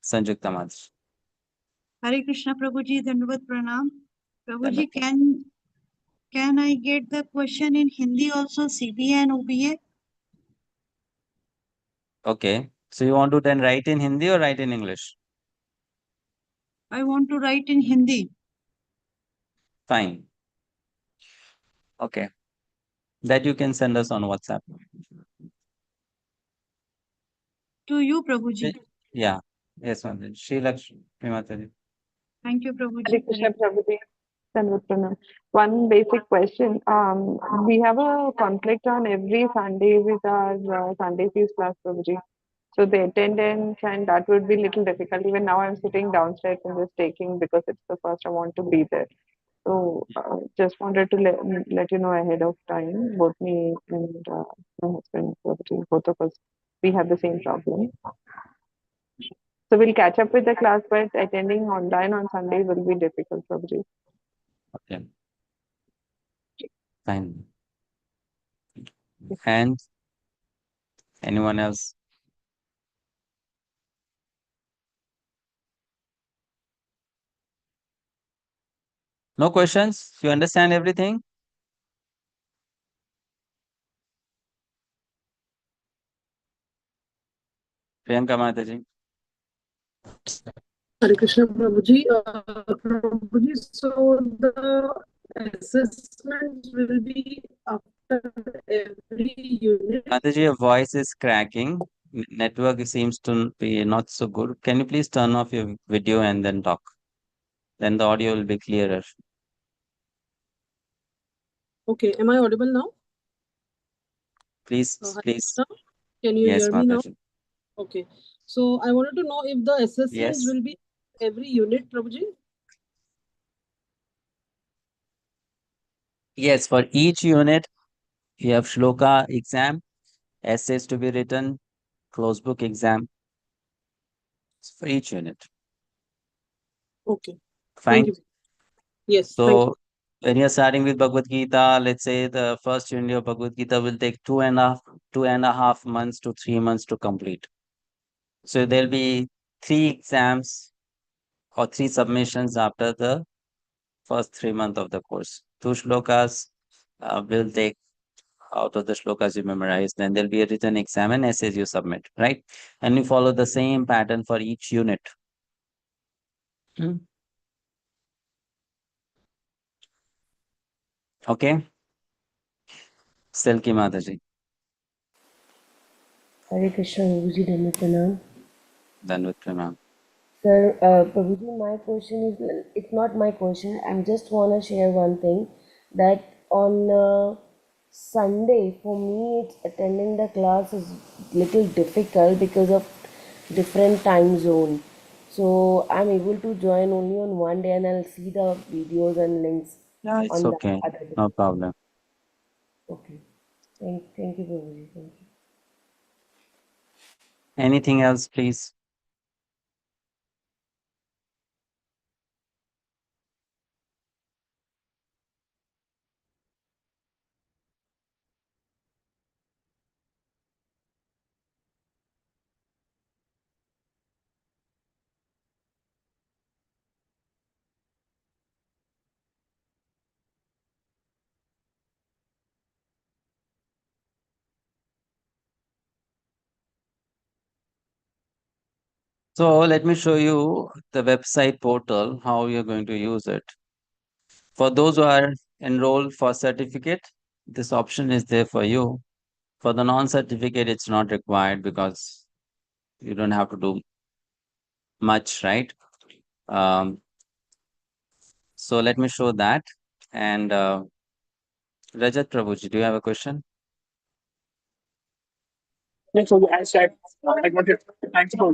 Sanjukta Madhuri. Hare Krishna Prabhuji, Dandavat Pranam. Prabhuji, Dandavat. can I get the question in Hindi also, CBA and OBA? Okay. So you want to then write in Hindi or write in English? I want to write in Hindi. Fine. Okay. That you can send us on WhatsApp. To you, Prabhuji. Yeah. Yes, Madhuri. Shri Lakshmi Mataji. Thank you, Hare Prabhuji. Krishna Prabhuji. Dandavat Pranam. One basic question. We have a conflict on every Sunday with our Sunday feast class, Prabhuji. So the attendance and that would be little difficult. Even now I'm sitting downstairs and just taking because it's the first I want to be there. So just wanted to let you know ahead of time, both me and my husband, Prabhuji, both of us, we have the same problem. So we'll catch up with the class, but attending online on Sunday will be difficult, Prabhuji. Okay. Fine. And anyone else? No questions? You understand everything? Priyanka Mataji. Hare Krishna Prabhuji. Prabhuji, so the assessment will be after every unit. Mataji, your voice is cracking. Network seems to be not so good. Can you please turn off your video and then talk? Then the audio will be clearer. Okay, am I audible now? Please, Hare please. Krishna, can you Yes, hear me now? Mataji. Okay, so I wanted to know if the assessments Yes. will be every unit, Prabhuji. Yes, for each unit, you have shloka exam, essays to be written, closed book exam for each unit. Okay, Fine. thank you. Yes, thank you. So when you're starting with Bhagavad Gita, let's say the first unit of Bhagavad Gita will take 2.5 months to 3 months to complete. So there'll be 3 exams or 3 submissions after the first 3 months of the course. 2 shlokas will take out of the shlokas you memorize. Then there'll be a written exam and essays you submit, right? And you follow the same pattern for each unit. Okay. Selki Mataji. Hare Krishna, Prabhuji, Dhamma Pranam. Danvat Pranam. Sir, Prabhuji, my question is, it's not my question. I just want to share one thing that on Sunday, for me, it's attending the class is little difficult because of different time zone. So I'm able to join only on one day and I'll see the videos and links Yeah, it's on the okay. other day. No problem. Okay. Thank you, Prabhuji. Thank you. Anything else, please? So let me show you the website portal, how you're going to use it. For those who are enrolled for certificate, this option is there for you. For the non-certificate, it's not required because you don't have to do much, right? Um, so let me show that. And Rajat Prabhuji, do you have a question? Yeah, so I said, I got it. Thanks for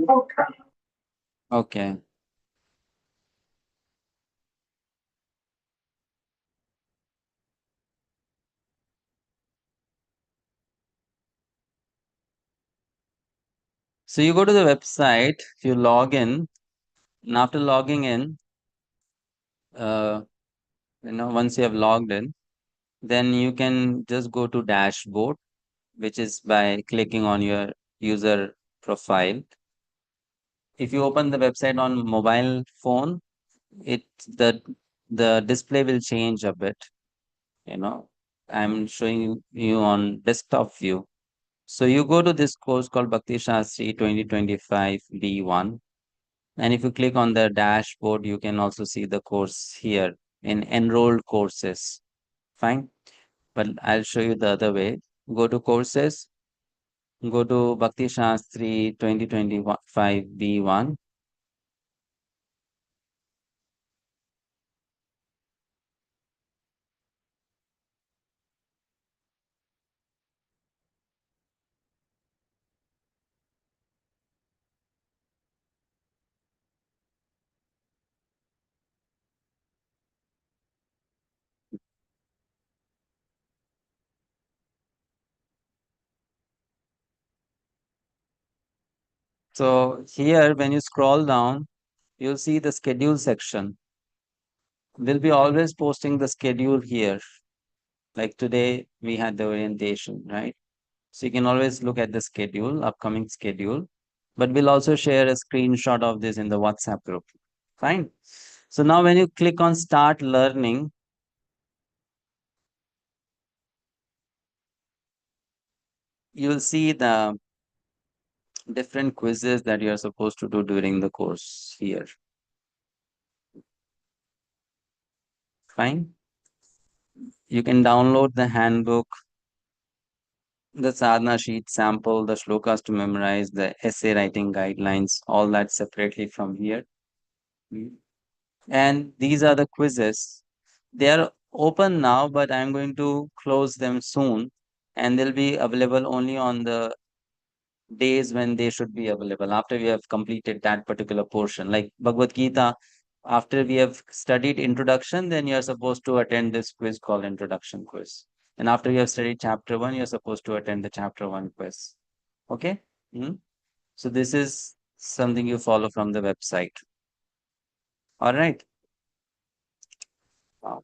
Okay. So you go to the website, you log in, and after logging in, uh, once you have logged in, then you can just go to dashboard, which is by clicking on your user profile. If you open the website on mobile phone, it the the display will change a bit. I'm showing you on desktop view. So you go to this course called Bhakti-sastri 2025 B1. And if you click on the dashboard, you can also see the course here in enrolled courses. Fine. But I'll show you the other way. Go to courses, go to Bhakti-sastri 2025 B1. So here, when you scroll down, you'll see the schedule section. We'll be always posting the schedule here. Like today, we had the orientation, right? So you can always look at the schedule, upcoming schedule. But we'll also share a screenshot of this in the WhatsApp group. Fine. So now when you click on start learning, you'll see the different quizzes that you're supposed to do during the course here. Fine. You can download the handbook, the sadhana sheet sample, the shlokas to memorize, the essay writing guidelines, all that separately from here. And these are the quizzes. They are open now, but I'm going to close them soon, and they'll be available only on the days when they should be available after we have completed that particular portion. Like Bhagavad Gita, after we have studied introduction, then you're supposed to attend this quiz called introduction quiz. And after you have studied chapter 1, you're supposed to attend the chapter 1 quiz. Okay? So this is something you follow from the website. All right. Wow.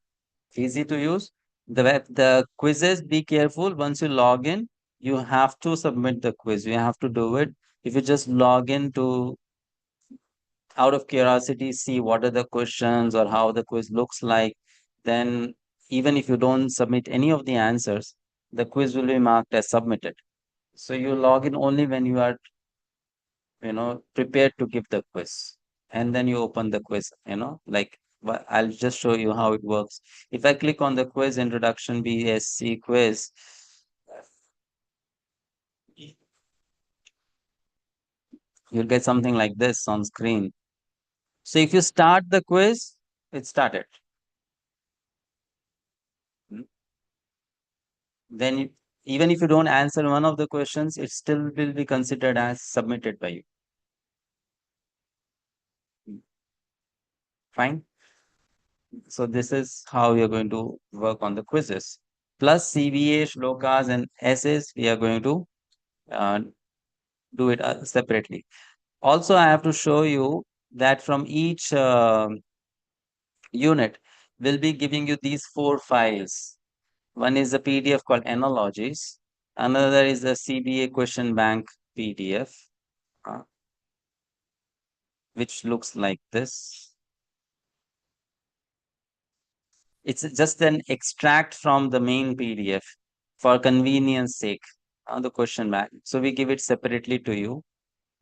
Easy to use. The quizzes, be careful. Once you log in, you have to submit the quiz. You have to do it. If you just log in to out of curiosity, see what are the questions or how the quiz looks like, then even if you don't submit any of the answers, the quiz will be marked as submitted. So you log in only when you are, prepared to give the quiz. And then you open the quiz, like I'll just show you how it works. If I click on the quiz introduction BSc quiz, you'll get something like this on screen. So if you start the quiz, it started. Then even if you don't answer one of the questions, it still will be considered as submitted by you. Fine. So this is how you're going to work on the quizzes. Plus CBA, shlokas, and essays, we are going to uh, do it separately. Also, I have to show you that from each unit, we'll be giving you these 4 files. One is a PDF called Analogies. Another is a CBA question bank PDF, which looks like this. It's just an extract from the main PDF for convenience sake, the question bank. So we give it separately to you.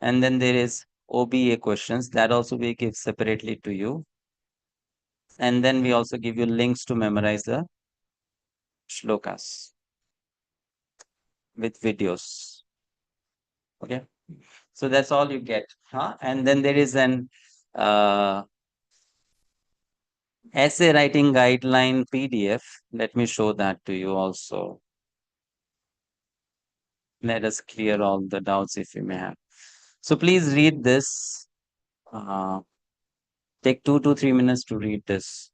And then there is OBA questions. That also we give separately to you. And then we also give you links to memorize the shlokas with videos. Okay. So that's all you get. And then there is an essay writing guideline PDF. Let me show that to you also. Let us clear all the doubts if you may have. So please read this. Take 2 to 3 minutes to read this.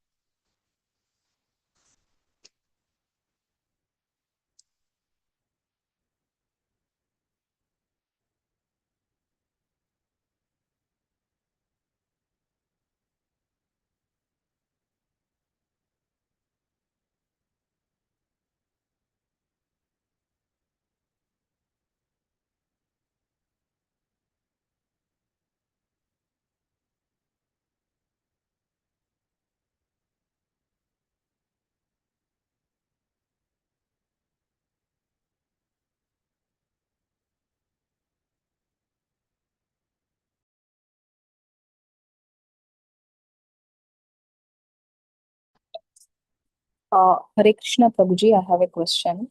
Hare Krishna Prabhuji, I have a question.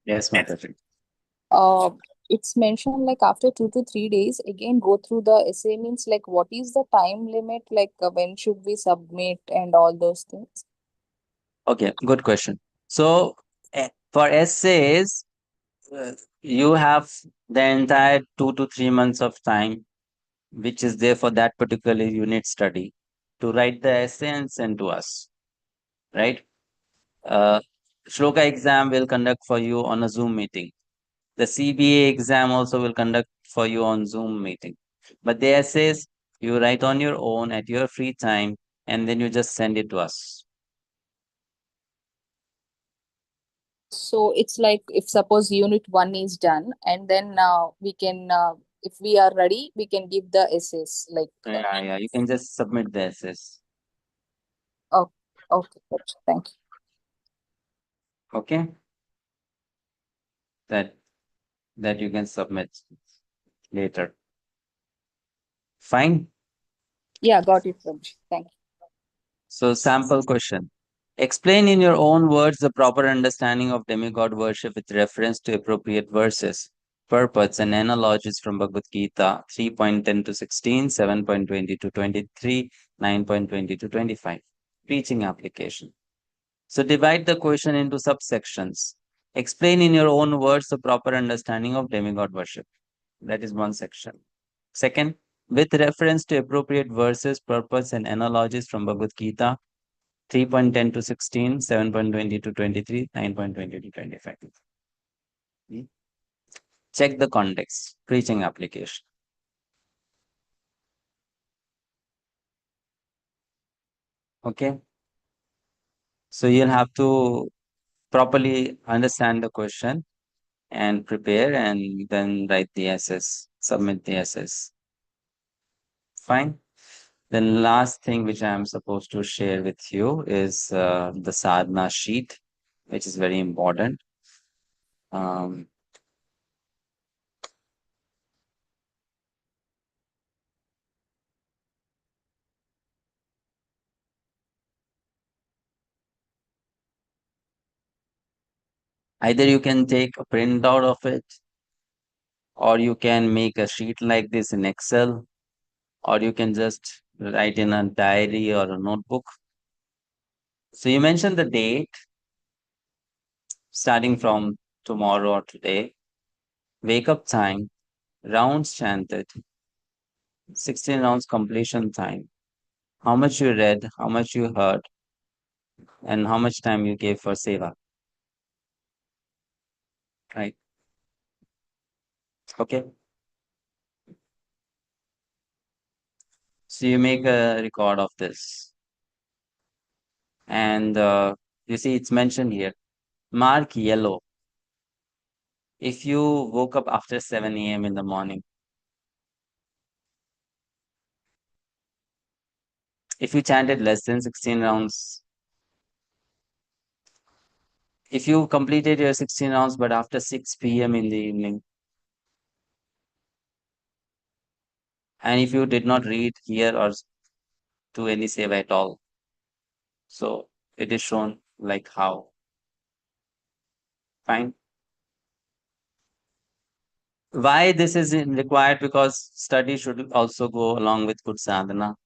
Yes, Mataji. Uh, it's mentioned like after 2 to 3 days, again go through the essay means like what is the time limit? Like when should we submit and all those things? Okay, good question. So for essays, you have the entire 2 to 3 months of time, which is there for that particular unit study, to write the essay and send to us, right? Uh, Shloka exam will conduct for you on a Zoom meeting. The CBA exam also will conduct for you on Zoom meeting. But the essays you write on your own at your free time, and then you just send it to us. So it's like if suppose unit 1 is done and then we can if we are ready, we can give the essays like Yeah, you can just submit the essays. oh, okay, good. Thank you. Okay, that you can submit later. Fine. Yeah, got it, Prabhuji. Thank you. So sample question. Explain in your own words the proper understanding of demigod worship with reference to appropriate verses, purports, and analogies from Bhagavad-gita 3.10 to 16, 7.20 to 23, 9.20 to 25. Preaching application. So divide the question into subsections. Explain in your own words the proper understanding of demigod worship. That is one section. Second, with reference to appropriate verses, purpose, and analogies from Bhagavad-gita 3.10 to 16, 7.20 to 23, 9.20 to 25. Check the context, preaching application. Okay. So you'll have to properly understand the question and prepare and then write the essays, submit the essays. Fine. Then last thing which I am supposed to share with you is the sadhana sheet, which is very important. Either you can take a printout of it, or you can make a sheet like this in Excel, or you can just write in a diary or a notebook. So you mentioned the date starting from tomorrow or today, wake up time, rounds chanted, 16 rounds completion time, how much you read, how much you heard, and how much time you gave for seva. Right? Okay. So you make a record of this. And you see, it's mentioned here. Mark yellow if you woke up after 7 a.m. in the morning. If you chanted less than 16 rounds, if you completed your 16 rounds but after 6 p.m. in the evening, And if you did not read here or do any seva at all, so it is shown like how. Fine. Why this is required? Because study should also go along with good sadhana.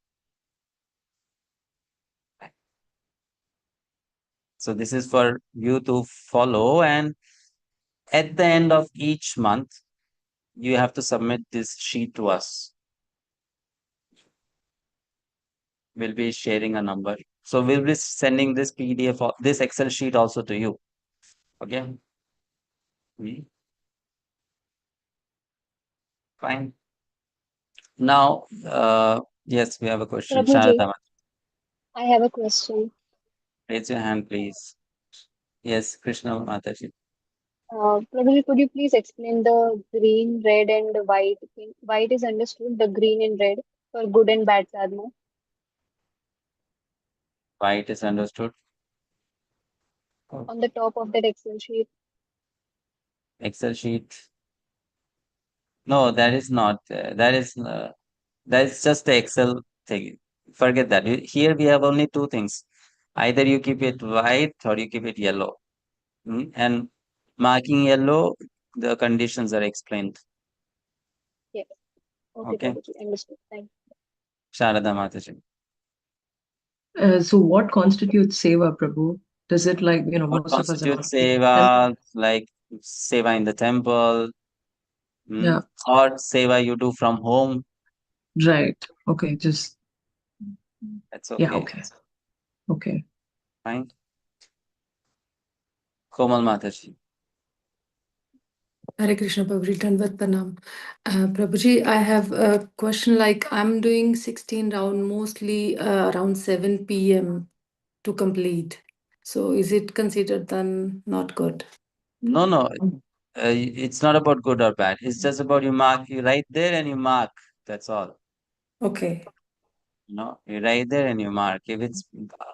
So this is for you to follow, and at the end of each month, you have to submit this sheet to us. We'll be sharing a number. So we'll be sending this PDF or this Excel sheet also to you. Okay. Fine. Now, yes, we have a question. Prabhuji, Sharada, I have a question. raise your hand, please. Yes, Krishna Mataji. Prabhuji, could you please explain the green, red, and white thing? White is understood, the green and red for good and bad sadhana. Why it is understood? On the top of that Excel sheet. Excel sheet. No, that is not. That's just the Excel thing. Forget that. Here we have only two things. Either you keep it white or you keep it yellow. And marking yellow, the conditions are explained. Yes. Okay, Okay. Prabhuji, understood. Thank you. Sharada Mataji. So what constitutes seva, Prabhu? Does it like, What most of us are not constitutes in the temple? seva, like seva in the temple, Yeah, or seva you do from home? right. Okay, just, That's yeah, okay. okay. Okay. Fine. Komal Mataji. Hare Krishna, Prabhuji, Dandavat Pranam. Prabhuji, I have a question. Like, I'm doing 16 round, mostly around 7 p.m. to complete. So is it considered then not good? No. It's not about good or bad. It's just about you mark, you write there and you mark. That's all. Okay. You write there and you mark. If it's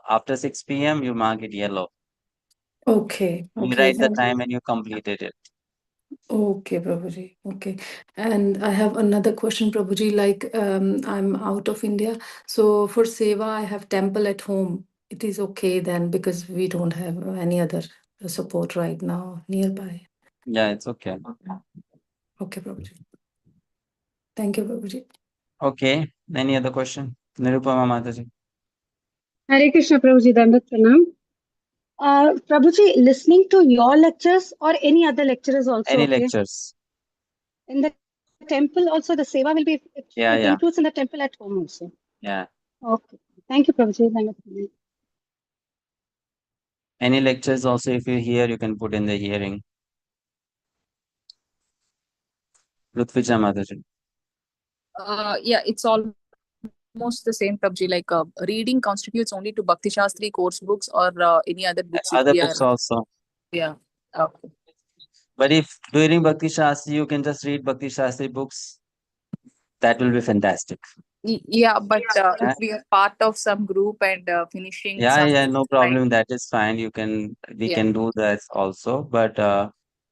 after 6 p.m., you mark it yellow. Okay. You Okay. write the Thank you. time and you completed it. Okay, Prabhuji. Okay. And I have another question, Prabhuji. Like, I'm out of India. So for Seva, I have temple at home. It is okay then because we don't have any other support right now nearby. Yeah, it's okay. Okay, Prabhuji. Thank you, Prabhuji. Okay. Any other question? Nirupama Mataji. Hare Krishna, Prabhuji, Dandavat Pranam. Prabhuji, listening to your lectures or any other lecture is also Any okay. lectures? In the temple also, the seva will be, it Yeah. includes in the temple at home also. Yeah. Okay. Thank you, Prabhuji. Dandavat Pranam. Any lectures also, if you hear, you can put in the hearing. Rutvija Mataji. Yeah, it's almost the same, Prabji. Like reading constitutes only to Bhakti Shastri course books or any other books if Other we books are. also. Yeah. Okay. But if during Bhakti Shastri, you can just read Bhakti Shastri books, that will be fantastic. Yeah, but Yeah. if we are part of some group and finishing Yeah, some no problem. That is fine. We Yeah. can do that also. But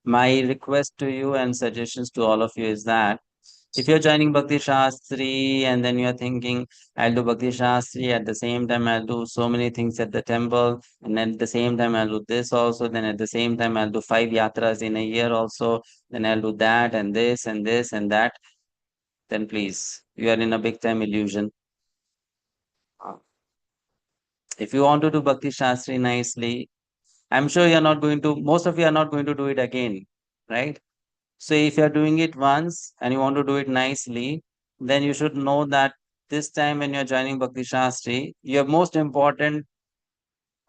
my request to you and suggestions to all of you is that if you're joining Bhakti Shastri and then you're thinking, I'll do Bhakti Shastri, at the same time I'll do so many things at the temple, and at the same time I'll do this also, then at the same time I'll do 5 yatras in a year also, then I'll do that and this and this and that, then please, you are in a big time illusion. If you want to do Bhakti Shastri nicely, I'm sure most of you are not going to do it again, right? So if you're doing it once and you want to do it nicely, then you should know that this time when you're joining Bhakti Shastri, your most important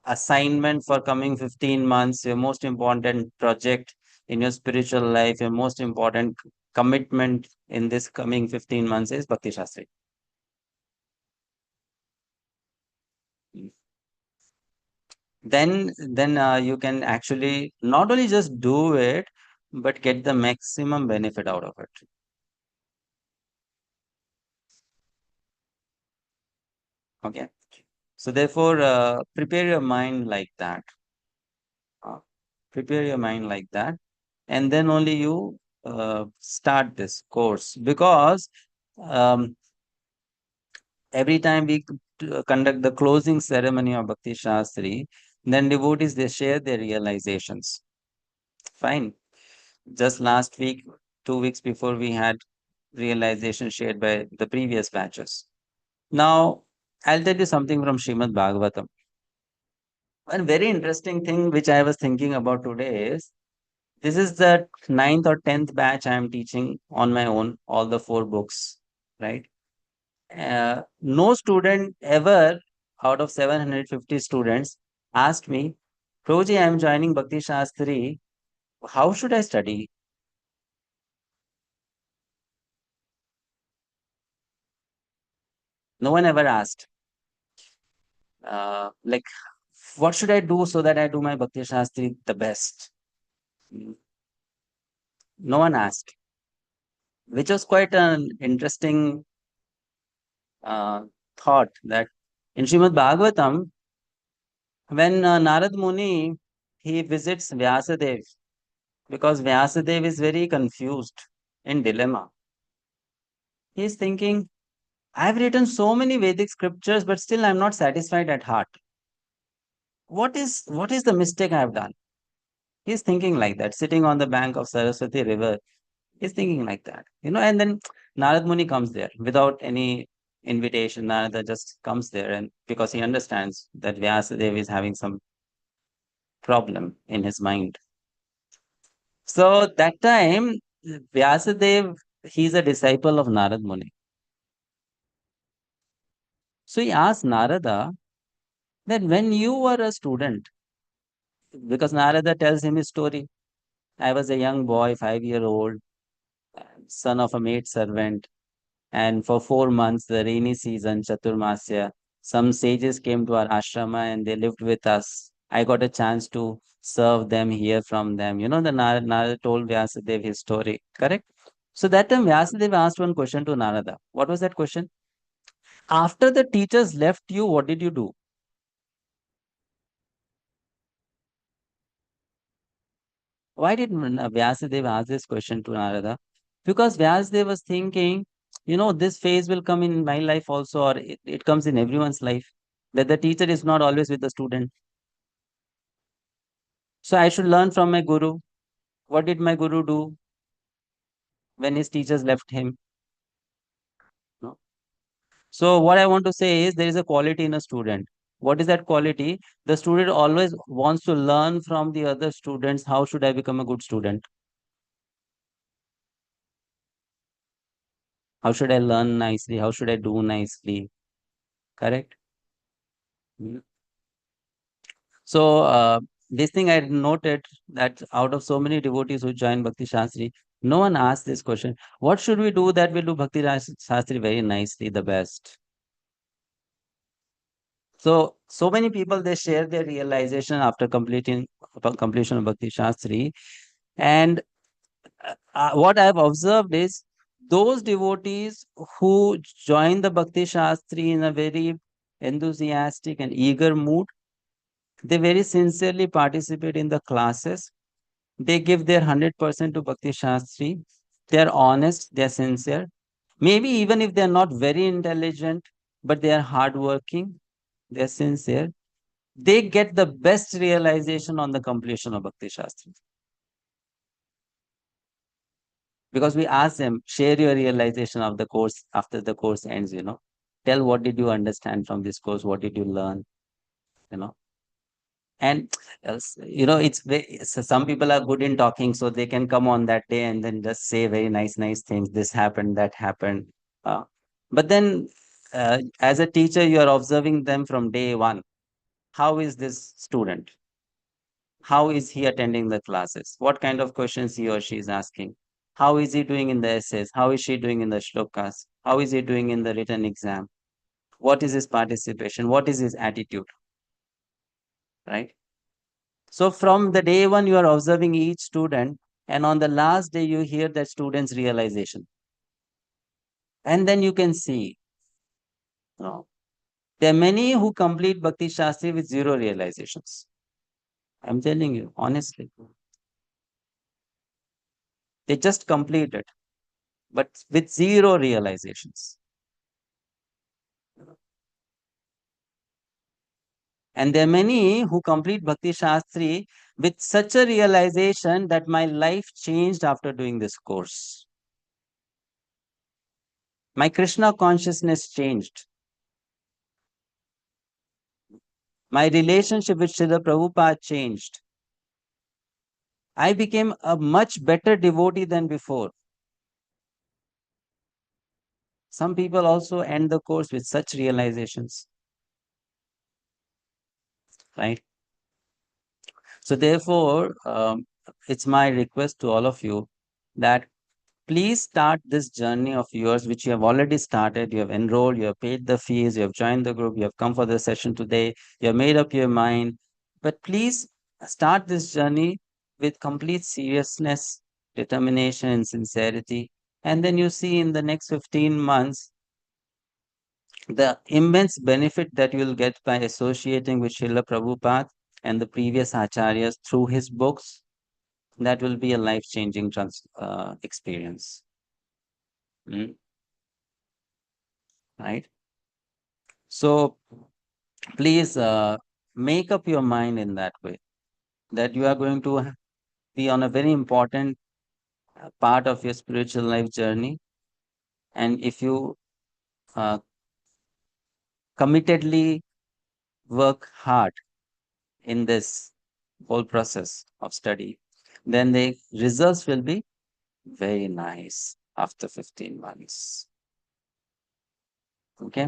assignment for coming 15 months, your most important project in your spiritual life, your most important commitment in this coming 15 months is Bhakti Shastri. Then you can actually not only just do it, but get the maximum benefit out of it. Okay. So therefore, prepare your mind like that. Prepare your mind like that, and then only you start this course, because Every time we conduct the closing ceremony of Bhakti Shastri, then devotees they share their realizations. Fine. Just last week, 2 weeks before, we had realization shared by the previous batches. Now, I'll tell you something from Srimad Bhagavatam. One very interesting thing which I was thinking about today is this is the ninth or 10th batch I am teaching on my own, all the 4 books, right? No student ever out of 750 students asked me, Prabhuji, I am joining Bhakti Shastri. How should I study? No one ever asked. Like, what should I do so that I do my Bhakti Shastri the best? No one asked, which was quite an interesting thought that in Srimad Bhagavatam, when Narad Muni he visits Vyasadev, because Vyasadev is very confused in dilemma. He is thinking, I've written so many Vedic scriptures, but still I'm not satisfied at heart. What is the mistake I've done? He's thinking like that, sitting on the bank of Saraswati River. He's thinking like that, and then Narad Muni comes there without any invitation. Narada just comes there, and because he understands that Vyasadeva is having some problem in his mind. So that time, Vyasadeva, he's a disciple of Narad Muni. So he asked Narada that when you were a student, because Narada tells him his story. I was a young boy, 5 year old, son of a maid servant. And for 4 months, the rainy season, Chaturmasya, some sages came to our ashrama and they lived with us. I got a chance to serve them, hear from them. The Narada told Vyasadeva his story, correct? So that time Vyasadeva asked one question to Narada. What was that question? After the teachers left you, what did you do? Why did Vyasadeva ask this question to Narada? Because Vyasadeva was thinking, this phase will come in my life also, or it comes in everyone's life, that the teacher is not always with the student. So I should learn from my guru. What did my guru do when his teachers left him? No? So what I want to say is there is a quality in a student. What is that quality? The student always wants to learn from the other students. How should I become a good student? How should I learn nicely? How should I do nicely? Correct? Mm. So this thing I noted that out of so many devotees who join Bhakti Shastri, no one asked this question. What should we do that will do Bhakti Shastri very nicely, the best? So many people they share their realization after completion of Bhakti Shastri, and what I've observed is those devotees who join the Bhakti Shastri in a very enthusiastic and eager mood, they very sincerely participate in the classes. They give their 100% to Bhakti Shastri. They are honest, they are sincere. Maybe even if they are not very intelligent, but they are hardworking, they are sincere. They get the best realization on the completion of Bhakti Shastri. Because we ask them, share your realization of the course after the course ends, Tell what did you understand from this course, what did you learn, you know. And so some people are good in talking, so they can come on that day and then just say very nice things. This happened, that happened. But then, as a teacher, you are observing them from day one. How is this student? How is he attending the classes? What kind of questions he or she is asking? How is he doing in the essays? How is she doing in the shlokas? How is he doing in the written exam? What is his participation? What is his attitude? Right? So from the day one, you are observing each student, and on the last day, you hear that student's realization. And then you can see, there are many who complete Bhakti Shastri with zero realizations. I'm telling you, honestly. They just complete it, but with zero realizations. And there are many who complete Bhakti-sastri with such a realization that my life changed after doing this course. My Krishna consciousness changed. My relationship with Srila Prabhupada changed. I became a much better devotee than before. Some people also end the course with such realizations, right? So therefore, it's my request to all of you that please start this journey of yours, which you have already started. You have enrolled, you have paid the fees, you have joined the group, you have come for the session today, you have made up your mind. But please start this journey with complete seriousness, determination, and sincerity. And then you see in the next 15 months, the immense benefit that you will get by associating with Srila Prabhupada and the previous acharyas through his books. That will be a life-changing experience. Right? So please make up your mind in that way, that you are going to be on a very important part of your spiritual life journey. And if you committedly work hard in this whole process of study, then the results will be very nice after 15 months. Okay?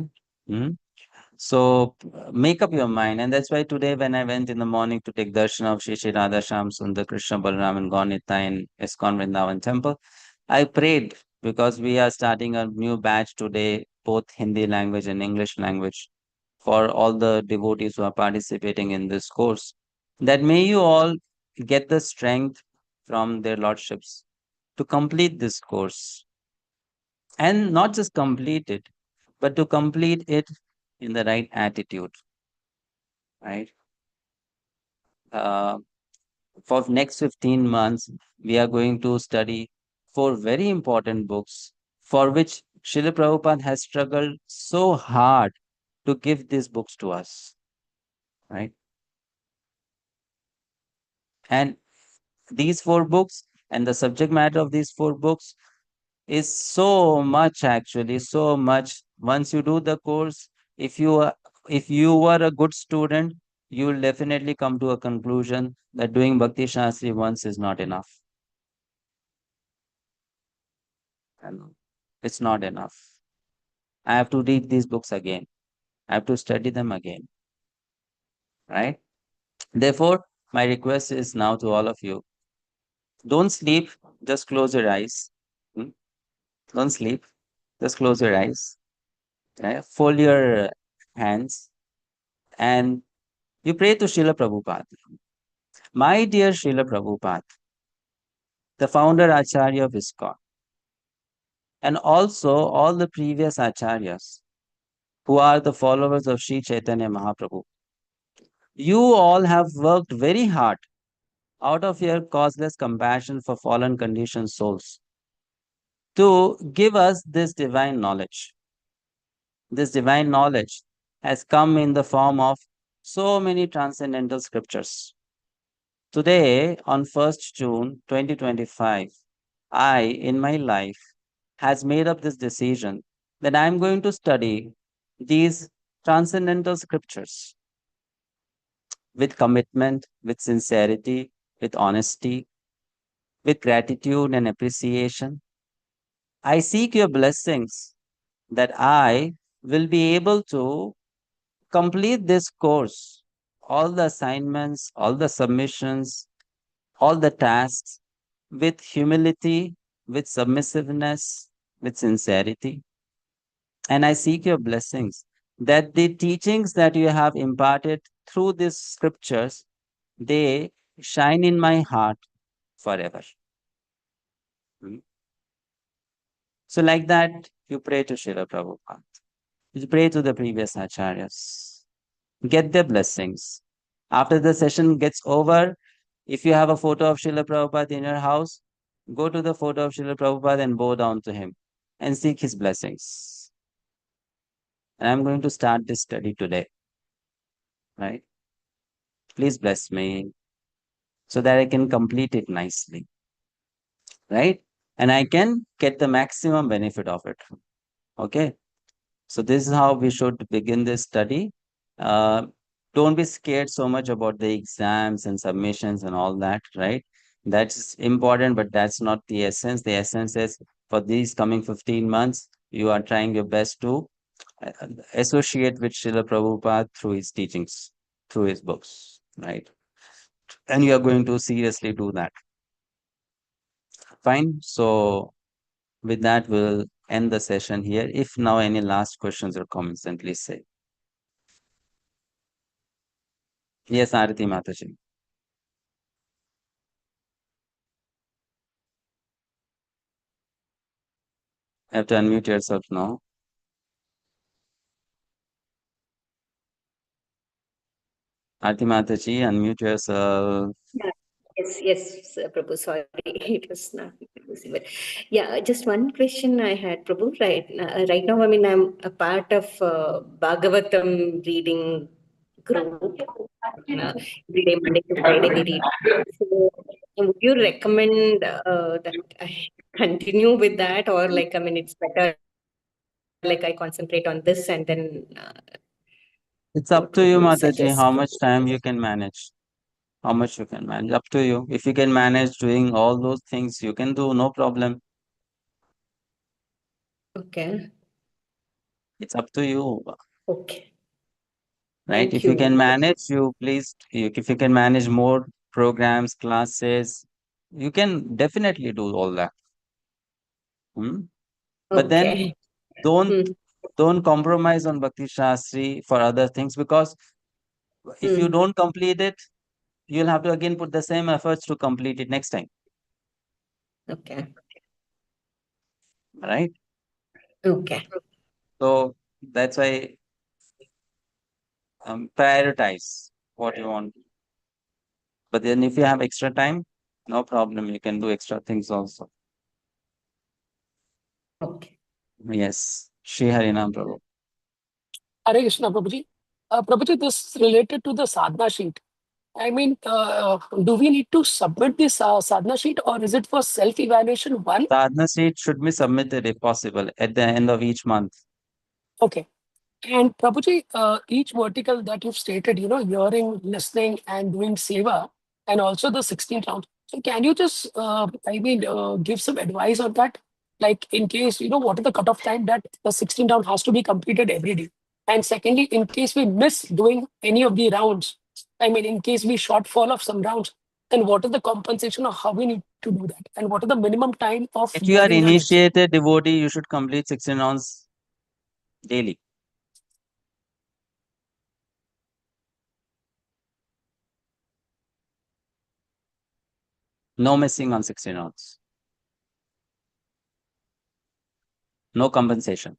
So make up your mind. And that's why today when I went in the morning to take darshan of Shri Shri Radha Shyam Sundar Krishna Balaram and Gaunita in iskcon Vrindavan temple, I prayed because we are starting a new batch today, both Hindi language and English language, for all the devotees who are participating in this course, that may you all get the strength from their lordships to complete this course. And not just complete it, but to complete it in the right attitude, right? For next 15 months, we are going to study 4 very important books for which Srila Prabhupada has struggled so hard to give these books to us, right? And these 4 books and the subject matter of these 4 books is so much, actually, so much. Once you do the course, if you are a good student, you will definitely come to a conclusion that doing Bhakti Shastri once is not enough. And it's not enough. I have to read these books again. I have to study them again. Right? Therefore, my request is now to all of you. Don't sleep, just close your eyes. Don't sleep, just close your eyes. Right? Fold your hands and you pray to Srila Prabhupada. My dear Srila Prabhupada, the founder Acharya of iskcon, and also all the previous Acharyas who are the followers of Sri Chaitanya Mahaprabhu. You all have worked very hard out of your causeless compassion for fallen conditioned souls to give us this divine knowledge. This divine knowledge has come in the form of so many transcendental scriptures. Today, on 1st June 2025, I, in my life, has made up this decision that I am going to study these transcendental scriptures with commitment, with sincerity, with honesty, with gratitude and appreciation. I seek your blessings that I will be able to complete this course, all the assignments, all the submissions, all the tasks with humility, with submissiveness, with sincerity. And I seek your blessings that the teachings that you have imparted through these scriptures, they shine in my heart forever. So like that, you pray to Srila Prabhupada. You pray to the previous acharyas. Get their blessings. After the session gets over, if you have a photo of Srila Prabhupada in your house, go to the photo of Srila Prabhupada and bow down to him and seek his blessings. And I'm going to start this study today. Right? please bless me so that I can complete it nicely, right? And I can get the maximum benefit of it. Okay. So this is how we should begin this study. Uh, don't be scared so much about the exams and submissions and all that, right? That's important, but that's not the essence. The essence is for these coming 15 months, you are trying your best to associate with Srila Prabhupada through his teachings, through his books, right? And you are going to seriously do that. Fine. So with that, we'll end the session here. If now any last questions or comments, then please say. Yes, Arati Mataji. Have to unmute yourself now. Arati Mataji, unmute yourself. Yeah. Yes, Prabhu. Sorry, it was not possible. Yeah, just one question I had, Prabhu. Right now, I mean, I'm a part of Bhagavatam reading group. Every day, Monday to Friday, we read. So, would you recommend that I continue with that, or like, I mean, it's better like I concentrate on this and then It's up what to would you, you Mataji, suggest? how much time you can manage. How much you can manage. Up to you. If you can manage doing all those things, you can do, no problem. Okay. It's up to you. Okay. Right? Thank If you can you. manage, if you can manage more programs, classes, you can definitely do all that. But then Okay. don't compromise on Bhakti-sastri for other things, because if you don't complete it, you'll have to again put the same efforts to complete it next time. Okay. Right? Okay. So that's why prioritize what you want. But then if you have extra time, no problem. You can do extra things also. Okay. Yes. Shri Harinam Prabhu. Hare Krishna, Prabhuji. Prabhuji, this is related to the sadhana sheet. I mean, do we need to submit this sadhana sheet, or is it for self-evaluation one? Sadhana sheet should be submitted if possible at the end of each month. Okay. And Prabhuji, each vertical that you've stated, hearing, listening, and doing seva, and also the 16 rounds. So can you just, give some advice on that? Like in case, what is the cutoff time that the 16 round has to be completed every day? And secondly, in case we miss doing any of the rounds, I mean, in case we shortfall of some rounds, then what is the compensation of how we need to do that? And what is the minimum time of If you are hearing and listening? initiated devotee, you should complete 16 rounds daily. No missing on 16 rounds. No compensation.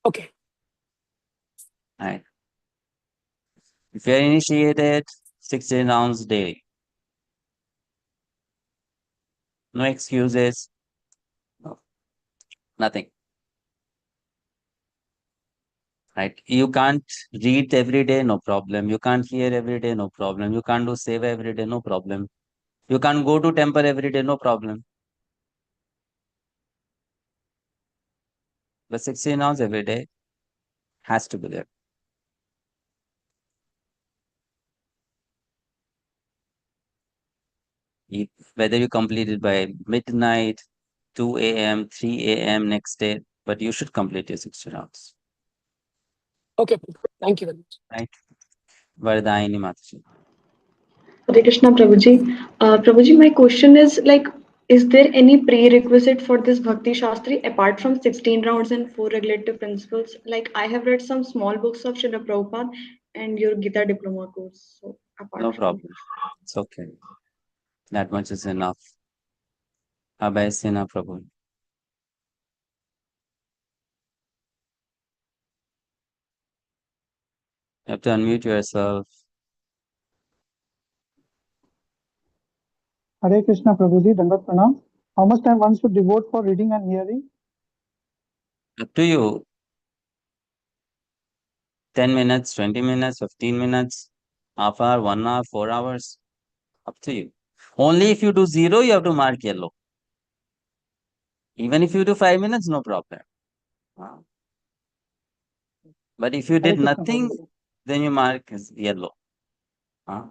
Okay. Right. If you are initiated, 16 rounds daily. No excuses. No. Nothing. Right. You can't read every day, no problem. You can't hear every day, no problem. You can't do seva every day, no problem. You can't go to temple every day, no problem. But 16 hours every day has to be there. Whether you complete it by midnight, 2 a.m., 3 a.m. next day, but you should complete your 16 hours. Okay. Thank you very much. Right. Vardayani Mataji. Hare Krishna, Prabhuji. Prabhuji, my question is like, is there any prerequisite for this Bhakti Shastri apart from 16 rounds and 4 regulative principles? Like, I have read some small books of Srila Prabhupada and your Gita diploma course. So, apart No from problem. It's okay. That much is enough. Abhay Sena Prabhu. You have to unmute yourself. Hare Krishna Prabhuji, Dandat Pranam. How much time one should devote for reading and hearing? Up to you. 10 minutes, 20 minutes, 15 minutes. Half hour, 1 hour, 4 hours, up to you. Only if you do 0, you have to mark yellow. Even if you do 5 minutes, no problem. But if you Hare did Krishna, nothing, Prabhuji. then you mark as yellow. Hare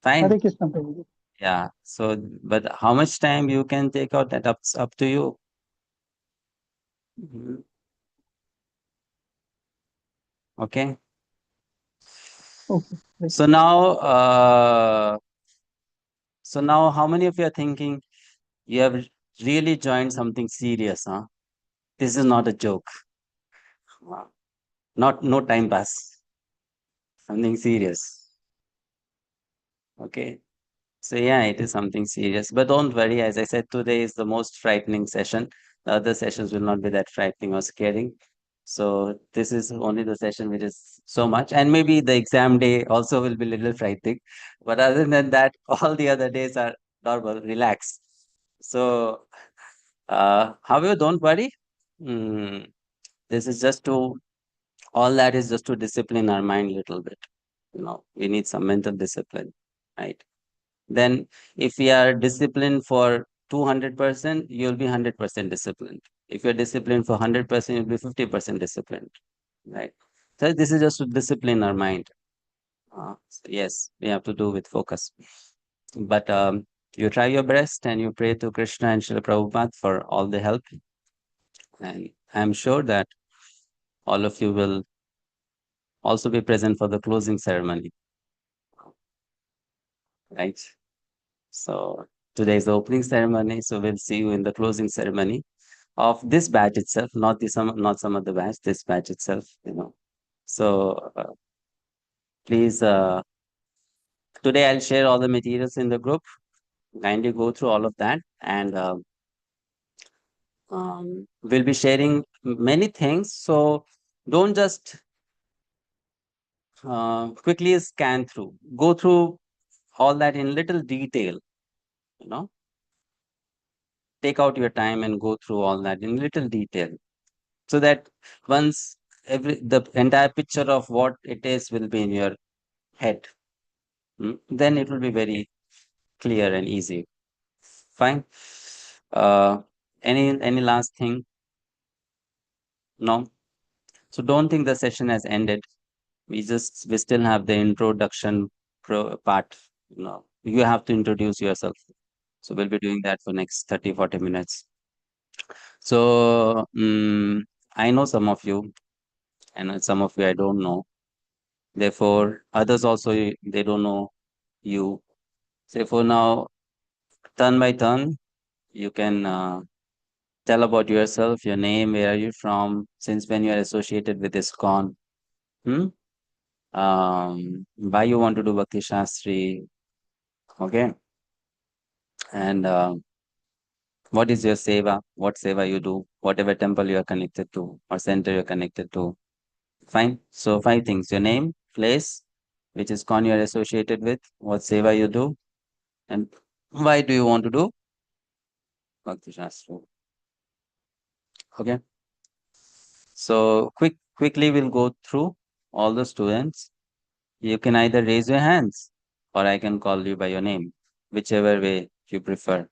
Fine. Krishna, Prabhuji. Yeah. So, but how much time you can take out, that up to you. Mhm. Okay. Okay. Right. So now, how many of you are thinking you have really joined something serious, huh? This is not a joke. No time pass. Something serious. Okay. So yeah, it is something serious. But don't worry, as I said, today is the most frightening session. The other sessions will not be that frightening or scaring. So this is only the session which is so much. And maybe the exam day also will be a little frightening. But other than that, all the other days are normal, relax. So however, don't worry. Mm, this is just to, all that is just to discipline our mind a little bit. We need some mental discipline, right? Then if we are disciplined for 200%, you'll be 100% disciplined. If you're disciplined for 100%, you'll be 50% disciplined, right? So this is just to discipline our mind. So yes, we have to do with focus. But you try your best and you pray to Krishna and Srila Prabhupada for all the help. And I'm sure that all of you will also be present for the closing ceremony, right? So today is the opening ceremony, so we'll see you in the closing ceremony of this batch itself, not some other batch, this batch itself, So please, today I'll share all the materials in the group. Kindly go through all of that, and we'll be sharing many things. So don't just quickly scan through. Go through all that in little detail. Take out your time and go through all that in little detail, so that once the entire picture of what it is will be in your head, then it will be very clear and easy. Fine. Any last thing? No. So don't think the session has ended. We still have the introduction part. You have to introduce yourself. So we'll be doing that for next 30-40 minutes. So I know some of you, and some of you I don't know. Therefore, others also, they don't know you. Therefore, now, turn by turn, you can tell about yourself, your name, where are you from, since when you are associated with iskcon, why you want to do Bhakti-sastri, okay, and what is your seva, what seva you do, whatever temple you are connected to or center you're connected to. Fine. So 5 things: your name, place, which ISKCON you are associated with, what seva you do, and why do you want to do Bhakti-sastri. Okay. So quickly we'll go through all the students. You can either raise your hands or I can call you by your name, whichever way you prefer.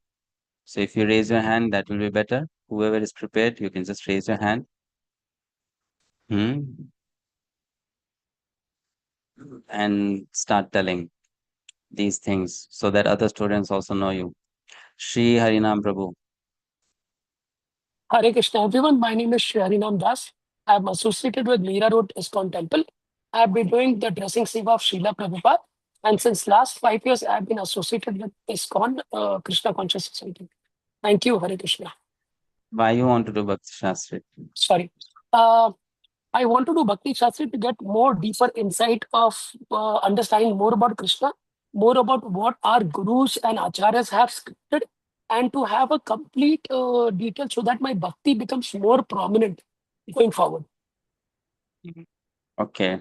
So if you raise your hand, that will be better. Whoever is prepared, you can just raise your hand. And start telling these things so that other students also know you. Shri Harinam Prabhu. Hare Krishna, everyone. My name is Shri Harinam Das. I am associated with Meera Road ISKCON Temple. I have been doing the dressing seva of Srila Prabhupada. And since last 5 years, I have been associated with ISKCON Krishna Conscious Society. Thank you, Hare Krishna. Why you want to do Bhakti-sastri? Sorry. I want to do Bhakti-sastri to get more deeper insight of understanding more about Krishna, more about what our gurus and acharyas have scripted, and to have a complete detail so that my bhakti becomes more prominent going forward. Okay.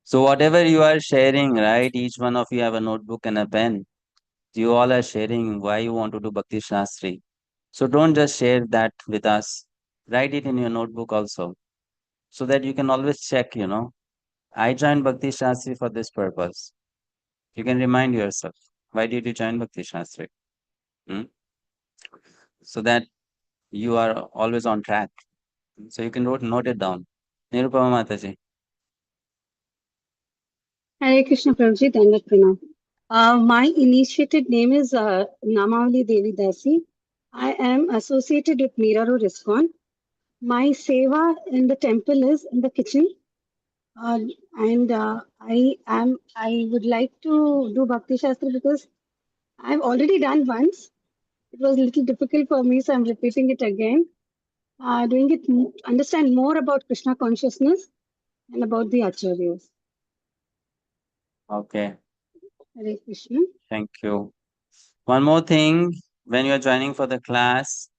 So whatever you are sharing, right? Each one of you have a notebook and a pen. You all are sharing why you want to do Bhakti-sastri. So don't just share that with us. Write it in your notebook also. so that you can always check, I joined Bhakti Shastri for this purpose. You can remind yourself, why did you join Bhakti Shastri? Hmm? So that you are always on track. So you can note it down. Nirupama Mataji. Hare Krishna Prabhuji, Dandat Pranam. My initiated name is Namavali Devi Dasi. I am associated with Mira Road ISKCON. My seva in the temple is in the kitchen. And I would like to do Bhakti Shastra because I've already done once. It was a little difficult for me, so I'm repeating it again. Doing it, understand more about Krishna consciousness and about the acharyas. Okay. Hare Krishna. Thank you. One more thing, when you are joining for the class,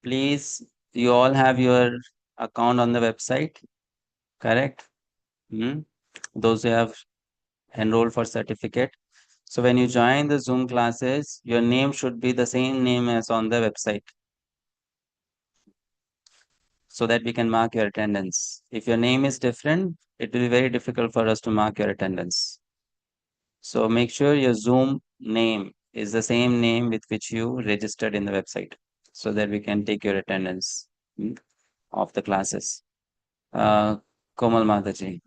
please, you all have your account on the website, correct? Those who have enrolled for certificate. So when you join the Zoom classes, your name should be the same name as on the website, so that we can mark your attendance. If your name is different, it will be very difficult for us to mark your attendance. So make sure your Zoom name is the same name with which you registered in the website, so that we can take your attendance of the classes. Komal Mataji.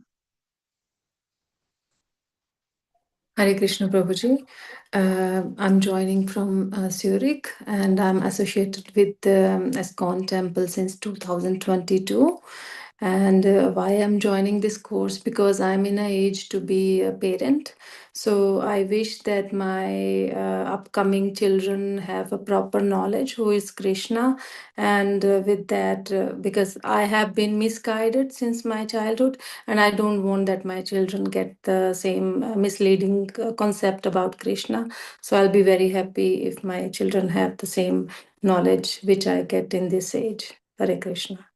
Hare Krishna Prabhuji. I'm joining from Zurich and I'm associated with the iskcon temple since 2022. And why I'm joining this course? Because I'm in a age to be a parent. So I wish that my upcoming children have a proper knowledge who is Krishna. And with that, because I have been misguided since my childhood, and I don't want that my children get the same misleading concept about Krishna. So I'll be very happy if my children have the same knowledge which I get in this age. Hare Krishna.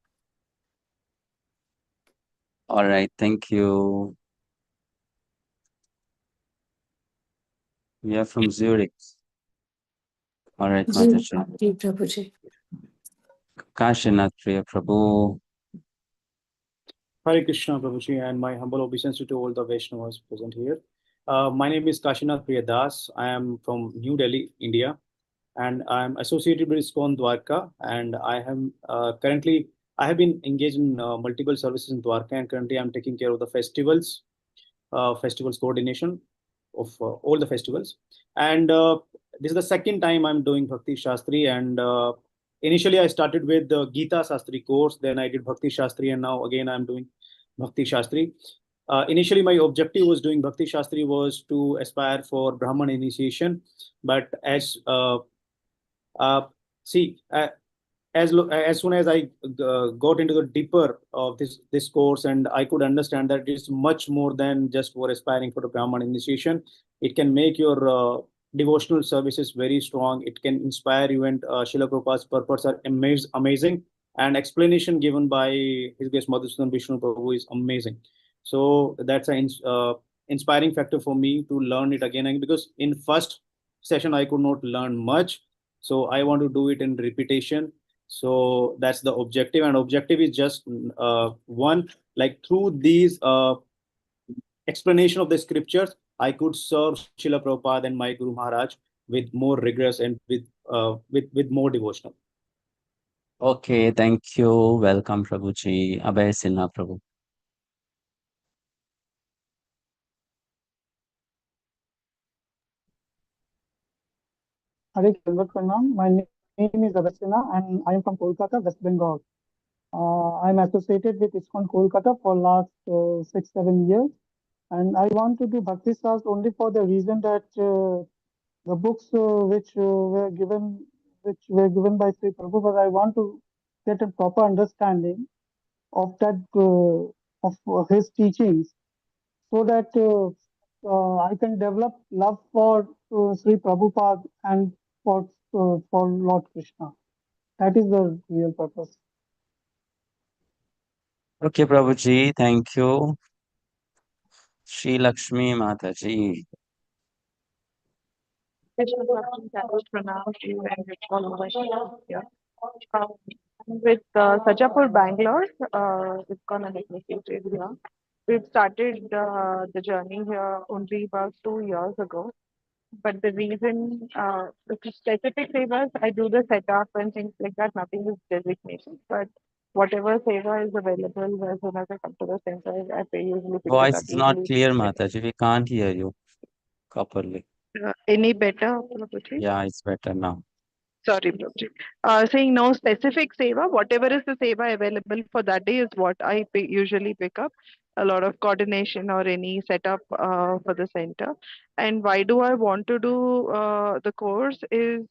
All right, thank you. We are from Zurich. All right, Mataji. Ji, Prabhuji. Kashinath Priya Prabhu. Hare Krishna, Prabhuji, and my humble obeisance to all the Vaishnavas present here. My name is Kashinath Priyadas. I am from New Delhi, India, and I am associated with iskcon Dwarka. And I am currently I have been engaged in multiple services in Dwarka, and currently I'm taking care of the festivals coordination of all the festivals. And this is the second time I'm doing Bhakti Shastri. And initially I started with the Gita Sastri course, then I did Bhakti Shastri, and now again I'm doing Bhakti Shastri. Initially, my objective was doing Bhakti Shastri was to aspire for Brahman initiation, but uh, see, as soon as I got into the deeper of this course, and I could understand that it's much more than just for aspiring for the Brahman initiation. It can make your devotional services very strong. It can inspire you, and Srila Prabhupada's purpose are amazing, and explanation given by His Grace Madhusudan Vishnu Prabhu is amazing. So that's an inspiring factor for me to learn it again and because in first session I could not learn much, so I want to do it in repetition. So that's the objective, and objective is just one, like through these explanation of the scriptures, I could serve Srila Prabhupada and my Guru Maharaj with more rigorous and with more devotional. Okay, thank you. Welcome, Prabhuji. Abhay Sinha Prabhu. Hare Krishna Pranam. My name is Abhasina and I am from Kolkata, West Bengal. I am associated with iskcon Kolkata for last 6-7 years, and I want to do Bhakti Sas only for the reason that the books which were given by Sri Prabhupada, I want to get a proper understanding of that of his teachings, so that I can develop love for Sri Prabhupada and for Lord Krishna. That is the real purpose. Okay, Prabhuji, thank you. Shri Lakshmi Mataji. Krishna Prabhuji, that was pronounced you and all over here. With Sajapur, Bangalore, iskcon and area. We've started the journey here only about 2 years ago. But the reason, the specific favors, I do the setup and things like that. Nothing is designated, but whatever favor is available as soon as I come to the center, I pay usually pick it Voice up. is not Usually, clear, Mataji. We can't hear you properly. any better, Prabhuji? Yeah, it's better now. Sorry, Prabhuji. Saying no specific seva, whatever is the seva available for that day is what I usually pick up. A lot of coordination or any setup for the center. And why do I want to do the course is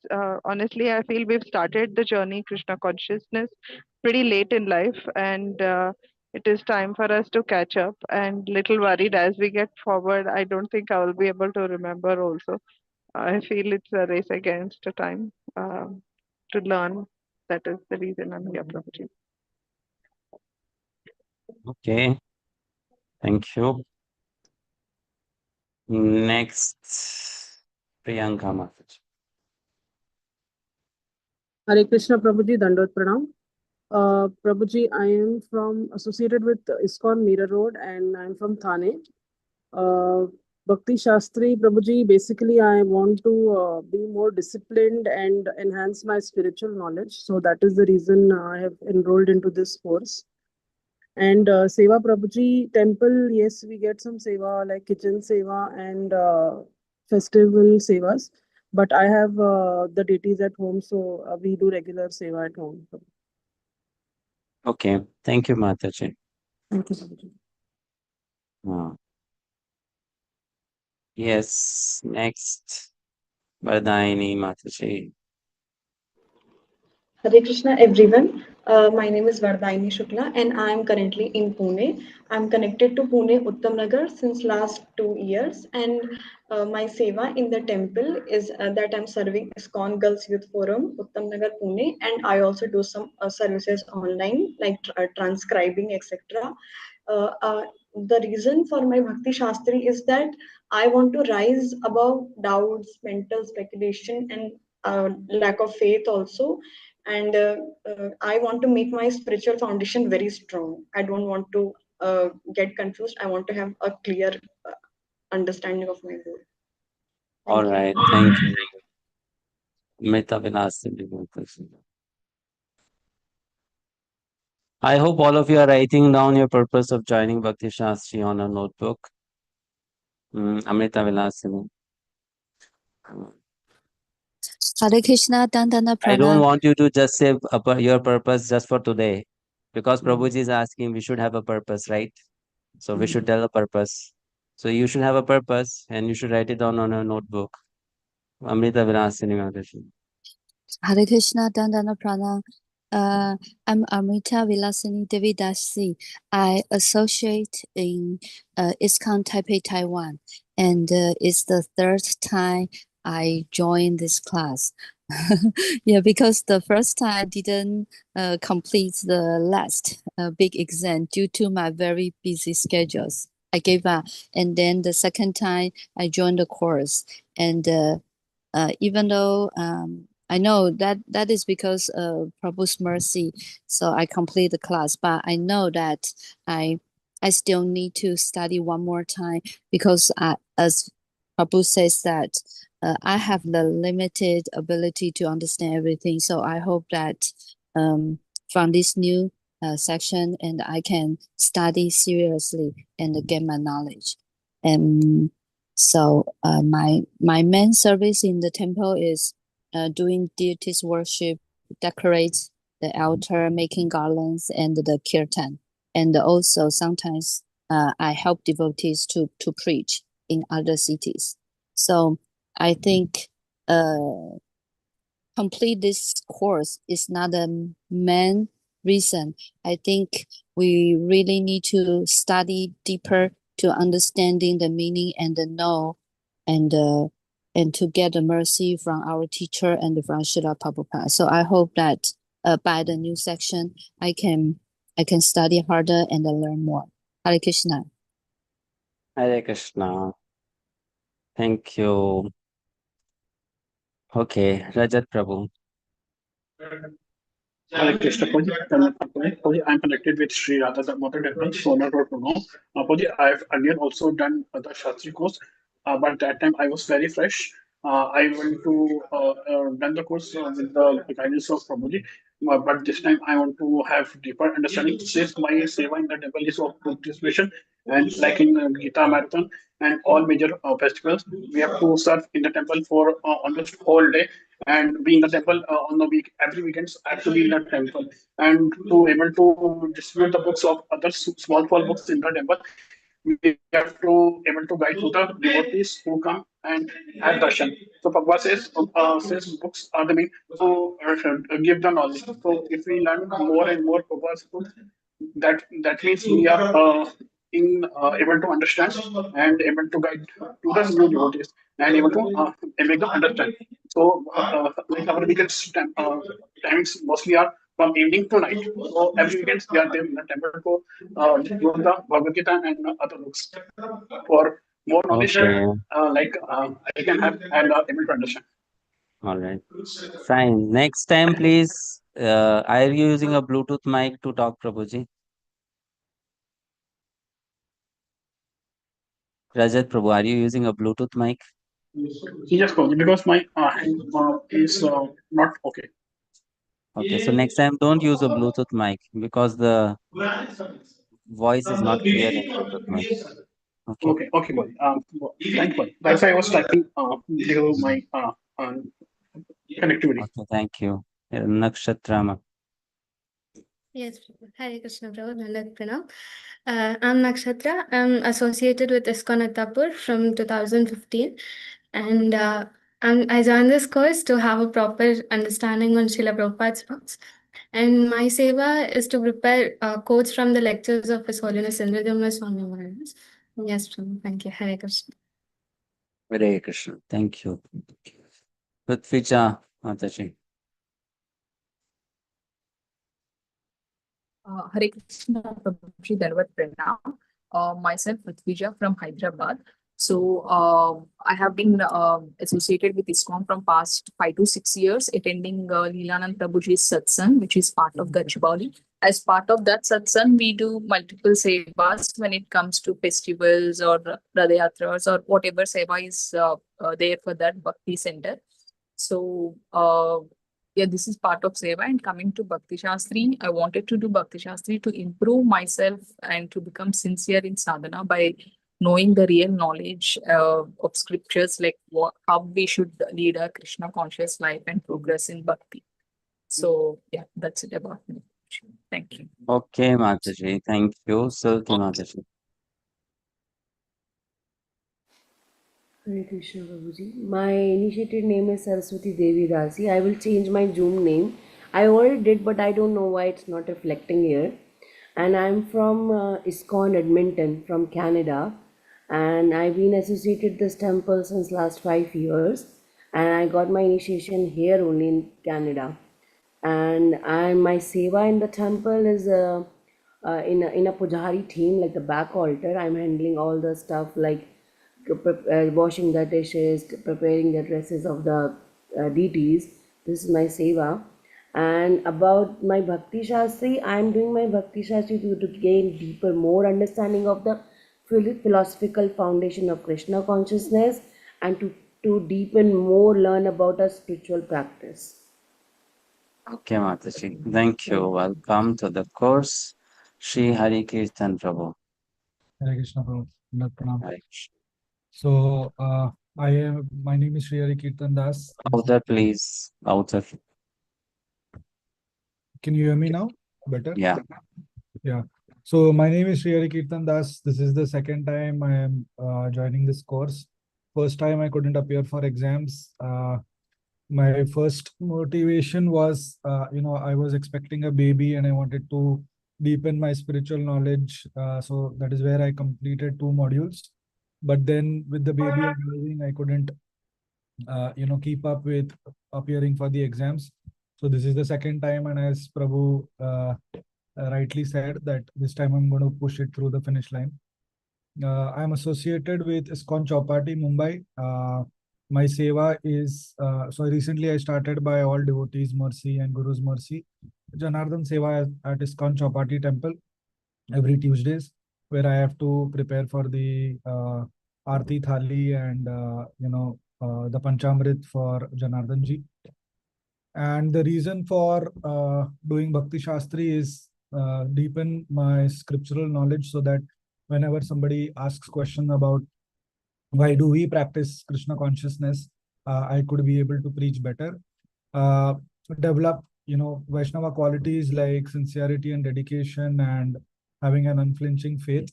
honestly, I feel we've started the journey Krishna consciousness pretty late in life, and it is time for us to catch up. And little worried as we get forward, I don't think I will be able to remember also. I feel it's a race against the time to learn. That is the reason I'm here, Prabhuji. Okay, thank you. Next, Priyanka Mataji. Hare Krishna Prabhuji, Dandot Pranam. Prabhuji, I am associated with iskcon Mira Road and I'm from Thane. Bhakti-sastri Prabhuji, basically I want to be more disciplined and enhance my spiritual knowledge. So that is the reason I have enrolled into this course. And Seva Prabhuji temple, yes, we get some seva like kitchen seva and festival sevas. But I have the deities at home, so we do regular seva at home. Okay, thank you, Mataji. Thank you, Prabhuji. Yes, next, Vardhayani Mataji. Hare Krishna, everyone. My name is Vardhayani Shukla, and I am currently in Pune. I'm connected to Pune Uttam Nagar since last 2 years, and my seva in the temple is that I'm serving iskcon Girls Youth Forum Uttam Nagar Pune, and I also do some services online like transcribing, etc. The reason for my Bhakti Shastri is that I want to rise above doubts, mental speculation, and lack of faith also. And I want to make my spiritual foundation very strong. I don't want to get confused. I want to have a clear understanding of my goal. All right, thank you. Meta Vinasini Mataji. I hope all of you are writing down your purpose of joining Bhakti Shastri on a notebook. Amrita Vilasini. Hare Krishna, Dandana I don't Pranam. want you to just say your purpose just for today, because Prabhuji is asking we should have a purpose, right? So we should tell a purpose. So you should have a purpose and you should write it down on a notebook. Amrita Vilasini Mataji. Hare Krishna, Dandana Pranam. I'm Amrita Vilasini Devi Dasi. I associate in iskcon Taipei, Taiwan, and it's the third time I joined this class. Yeah, because the first time I didn't complete the last big exam due to my very busy schedules. I gave up, and then the second time I joined the course, and even though I know that is because of Prabhu's mercy, so I complete the class. But I know that I I still need to study one more time because as Prabhu says that I have the limited ability to understand everything. So I hope that from this new section, and I can study seriously and get my knowledge. And so my main service in the temple is doing deities worship, decorate the altar, making garlands, and the kirtan. And also sometimes I help devotees to preach in other cities. So I think complete this course is not a main reason. I think we really need to study deeper to understanding the meaning and the know and to get the mercy from our teacher and from Srila Prabhupada. So I hope that by the new section I can study harder and learn more. Hare Krishna. Hare Krishna. Thank you. Okay, Rajat Prabhu. Hare Krishna, Pooji. Pooji, I'm connected with Sri Radha Damodar Temple, Sonar Road, Punam. Pooji, I've earlier also done the Shastri course, but that time I was very fresh. I went to done the course with the guidance of Prabhuji, but this time I want to have deeper understanding. Since my seva in the temple is of participation, and like in Gita Marathon and all major festivals, we have to serve in the temple for almost whole day and be in the temple on the week every weekends I have to be in the temple and to able to distribute the books of other small books in the temple. We have to able to guide to the devotees who come and have darshan. So Prabhupada says books are the mean to give the knowledge. So if we learn more and more Prabhupada's books, that means we are in able to understand and able to guide to the new devotees and able to make them understand. So like our weekends timings mostly are from evening to night. So every weekend we are there in the temple to do the Bhagavad-gita and other books for more knowledge Okay. I can have and able to understand. All right. Fine. Next time, please. Are you using a Bluetooth mic to talk, Prabhuji? Rajat Prabhu, are you using a Bluetooth mic? Yes, Prabhuji, because my hand is not okay. Okay, so next time don't use a Bluetooth mic because the voice is not clear in Bluetooth mic. Okay. Okay, buddy. Thank you, buddy. That's why I was typing below my connectivity. Okay, thank you. Nakshatrama. Yes, Hare Krishna Prabhu, Nandak Pranam. I'm Nakshatra. I'm associated with iskcon Attapur from 2015. And I joined this course to have a proper understanding on Srila Prabhupada's books. And my seva is to prepare quotes from the lectures of His Holiness Indradhamma Swami Maharaj. Yes, Prabhu. Thank you. Hare Krishna. Hare Krishna. Thank you. Prithvija Mataji. Hare Krishna, Prabhuji, Dandavat Pranam. Myself, Prithvija from Hyderabad. So I have been associated with iskcon from past 5 to 6 years, attending Leelanand Prabhuji's satsang, which is part of Gachibowli. As part of that satsang, we do multiple sevas when it comes to festivals or Radhayatras or whatever seva is there for that Bhakti center. So yeah, this is part of seva. And coming to Bhakti-sastri, I wanted to do Bhakti-sastri to improve myself and to become sincere in sadhana by knowing the real knowledge of scriptures, like how we should lead a Krishna conscious life and progress in bhakti. So yeah, that's it about me. Thank you. Okay, Mataji. Thank you. Silky Mataji. Hare Krishna Prabhuji. My initiated name is Saraswati Devi Dasi. I will change my Zoom name. I already did, but I don't know why it's not reflecting here. And I'm from iskcon Edmonton, from Canada. And I've been associated this temple since last 5 years. And I got my initiation here only in Canada. And my seva in the temple is in a pujari team, like the back altar. I'm handling all the stuff like washing the dishes, preparing the dresses of the deities. This is my seva. And about my Bhakti Shastri, I am doing my Bhakti Shastri to gain deeper, more understanding of the philosophical foundation of Krishna consciousness and to deepen more, learn about a spiritual practice. Okay, Mataji. Thank you. Welcome to the course. Shri Hari Kirtan Prabhu. Hare Krishna Prabhu. Pranam. Hare Krishna. So my name is Sri Hari Kirtan Das. Louder, please. Louder. Can you hear me now? Better? Yeah. Yeah. So my name is Sri Hari Kirtan Das. This is the second time I am joining this course. First time I couldn't appear for exams. My first motivation was, I was expecting a baby and I wanted to deepen my spiritual knowledge. So that is where I completed 2 modules. But then with the baby arriving, I couldn't, keep up with appearing for the exams. So this is the second time, and as Prabhu rightly said, that this time I'm going to push it through the finish line. I'm associated with iskcon Chowpatty, Mumbai. My seva is, so recently I started by All Devotees Mercy and Guru's Mercy. Janardhan Seva at ISKCON Chowpatty Temple every Tuesdays, where I have to prepare for the Aarti Thali and the Panchamrit for Janardhan ji. And the reason for doing Bhakti-sastri is deepen my scriptural knowledge, so that whenever somebody asks question about why do we practice Krishna consciousness, I could be able to preach better. Develop, Vaishnava qualities like sincerity and dedication and having an unflinching faith,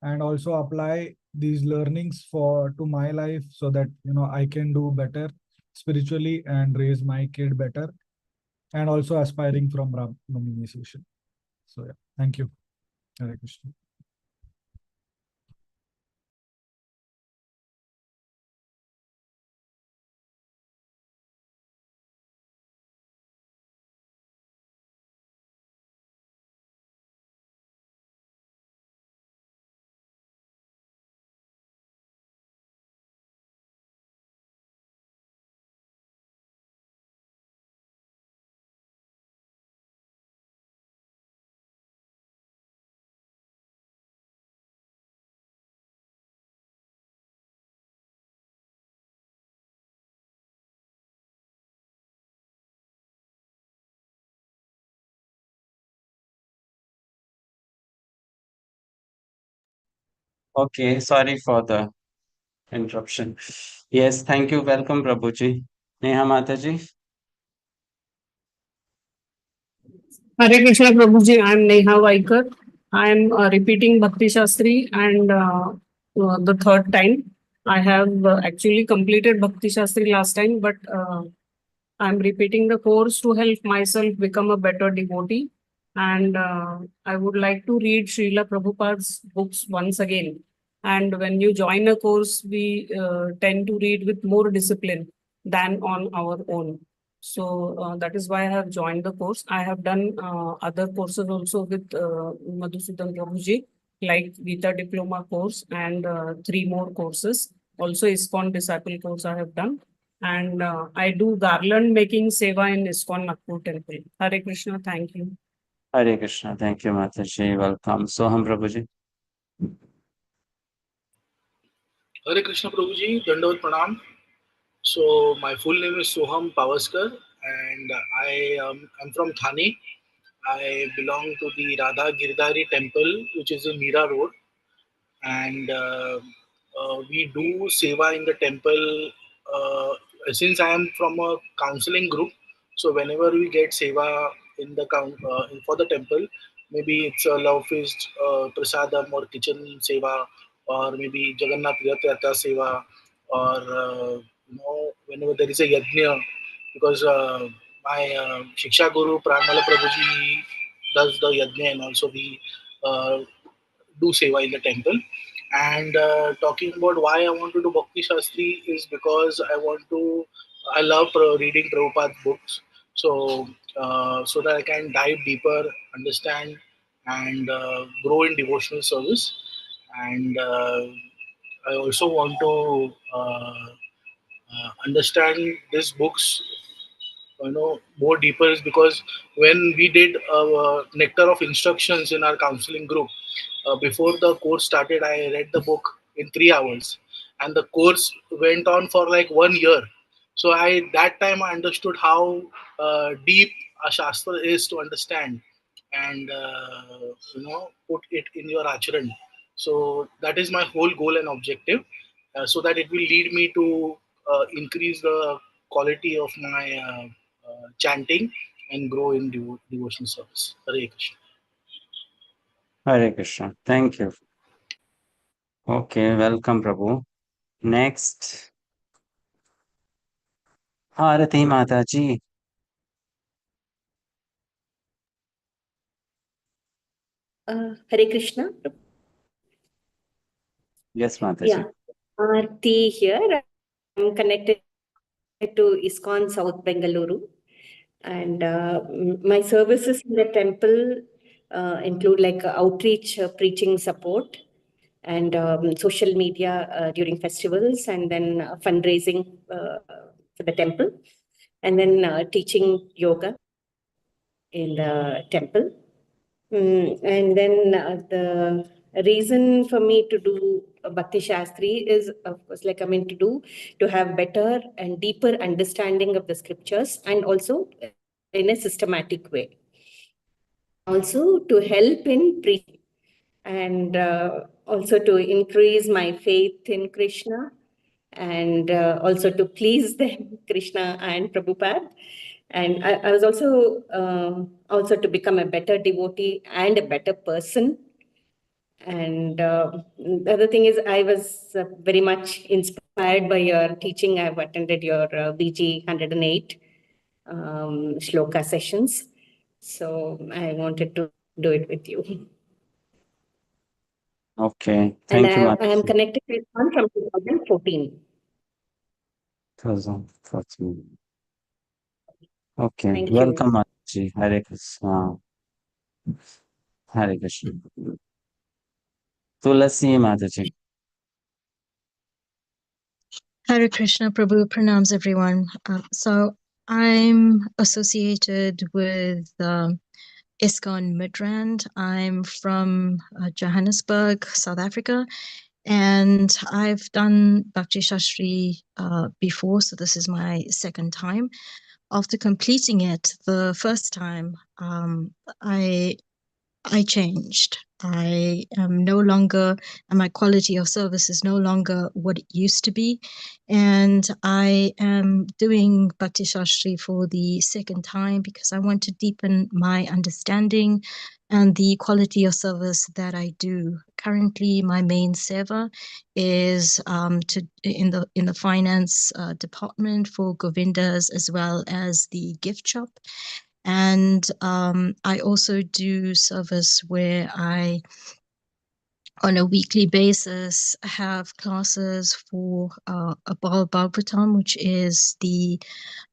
and also apply these learnings to my life, so that I can do better spiritually and raise my kid better, and also aspiring from Ram initiation. So yeah, thank you. Hare Krishna. Okay, sorry for the interruption. Yes, thank you. Welcome, Prabhuji. Neha Mataji. Hare Krishna Prabhuji, I am Neha Vaikar. I am repeating Bhakti-sastri and the third time. I have actually completed Bhakti-sastri last time, but I'm repeating the course to help myself become a better devotee. And I would like to read Srila Prabhupada's books once again. And when you join a course, we tend to read with more discipline than on our own. So that is why I have joined the course. I have done other courses also with Madhusudan Prabhuji, like Gita Diploma course and 3 more courses. Also iskcon Disciple course I have done. And I do garland making seva in iskcon Nagpur temple. Hare Krishna, thank you. Hare Krishna. Thank you, Mataji. Welcome. Soham Prabhuji. Hare Krishna Prabhuji, Dandavat Pranam. So my full name is Soham Pavaskar and I'm from Thane. I belong to the Radha Girdhari temple, which is in Mira Road. And we do seva in the temple. Since I am from a counseling group, so whenever we get seva in the for the temple, maybe it's a love feast, prasadam or kitchen seva, or maybe Jagannath Rath Yatra seva, or whenever there is a yajna, because my Shiksha Guru Pranmala Prabhuji does the yajna, and also we do seva in the temple. And talking about why I want to do Bhakti Shastri is because I love reading Prabhupada's books. So, so that I can dive deeper, understand, and grow in devotional service. And I also want to understand these books more deeper, is because when we did nectar of instructions in our counseling group, before the course started, I read the book in 3 hours, and the course went on for like 1 year. So that time I understood how deep a shastra is to understand, and put it in your acharan. So that is my whole goal and objective, so that it will lead me to increase the quality of my chanting and grow in devotion service. Hare Krishna. Hare Krishna. Thank you. Okay, welcome, Prabhu. Next, Arati Mataji. Hare Krishna. Yes, Mataji. Yeah, Aarti here. I'm connected to iskcon South Bengaluru, and my services in the temple include like outreach, preaching support, and social media during festivals, and then fundraising for the temple, and then teaching yoga. in the temple. And then the reason for me to do Bhakti-sastri is, of course, to have better and deeper understanding of the scriptures, and also in a systematic way. Also to help in preaching, and also to increase my faith in Krishna, and also to please them, Krishna and Prabhupada. And I was also to become a better devotee and a better person. And the other thing is, I was very much inspired by your teaching. I've attended your BG 108 shloka sessions. So I wanted to do it with you. Okay. And Thank you, I am Mataji. connected with one from 2014. 2014. Okay. Thank you. Welcome, Mataji. Hare Krishna. Hare Krishna. Tulasi Mataji. Hare Krishna, Prabhu, pranams everyone. So I'm associated with iskcon Midrand. I'm from Johannesburg, South Africa, and I've done Bhakti-sastri before, so this is my second time. After completing it the first time, I changed. I am no longer, and my quality of service is no longer what it used to be. And I am doing Bhakti Sastri for the second time because I want to deepen my understanding and the quality of service that I do. Currently, my main seva is in the finance department for Govindas, as well as the gift shop. And I also do service where I, on a weekly basis, have classes for a Bhagavatam, which is the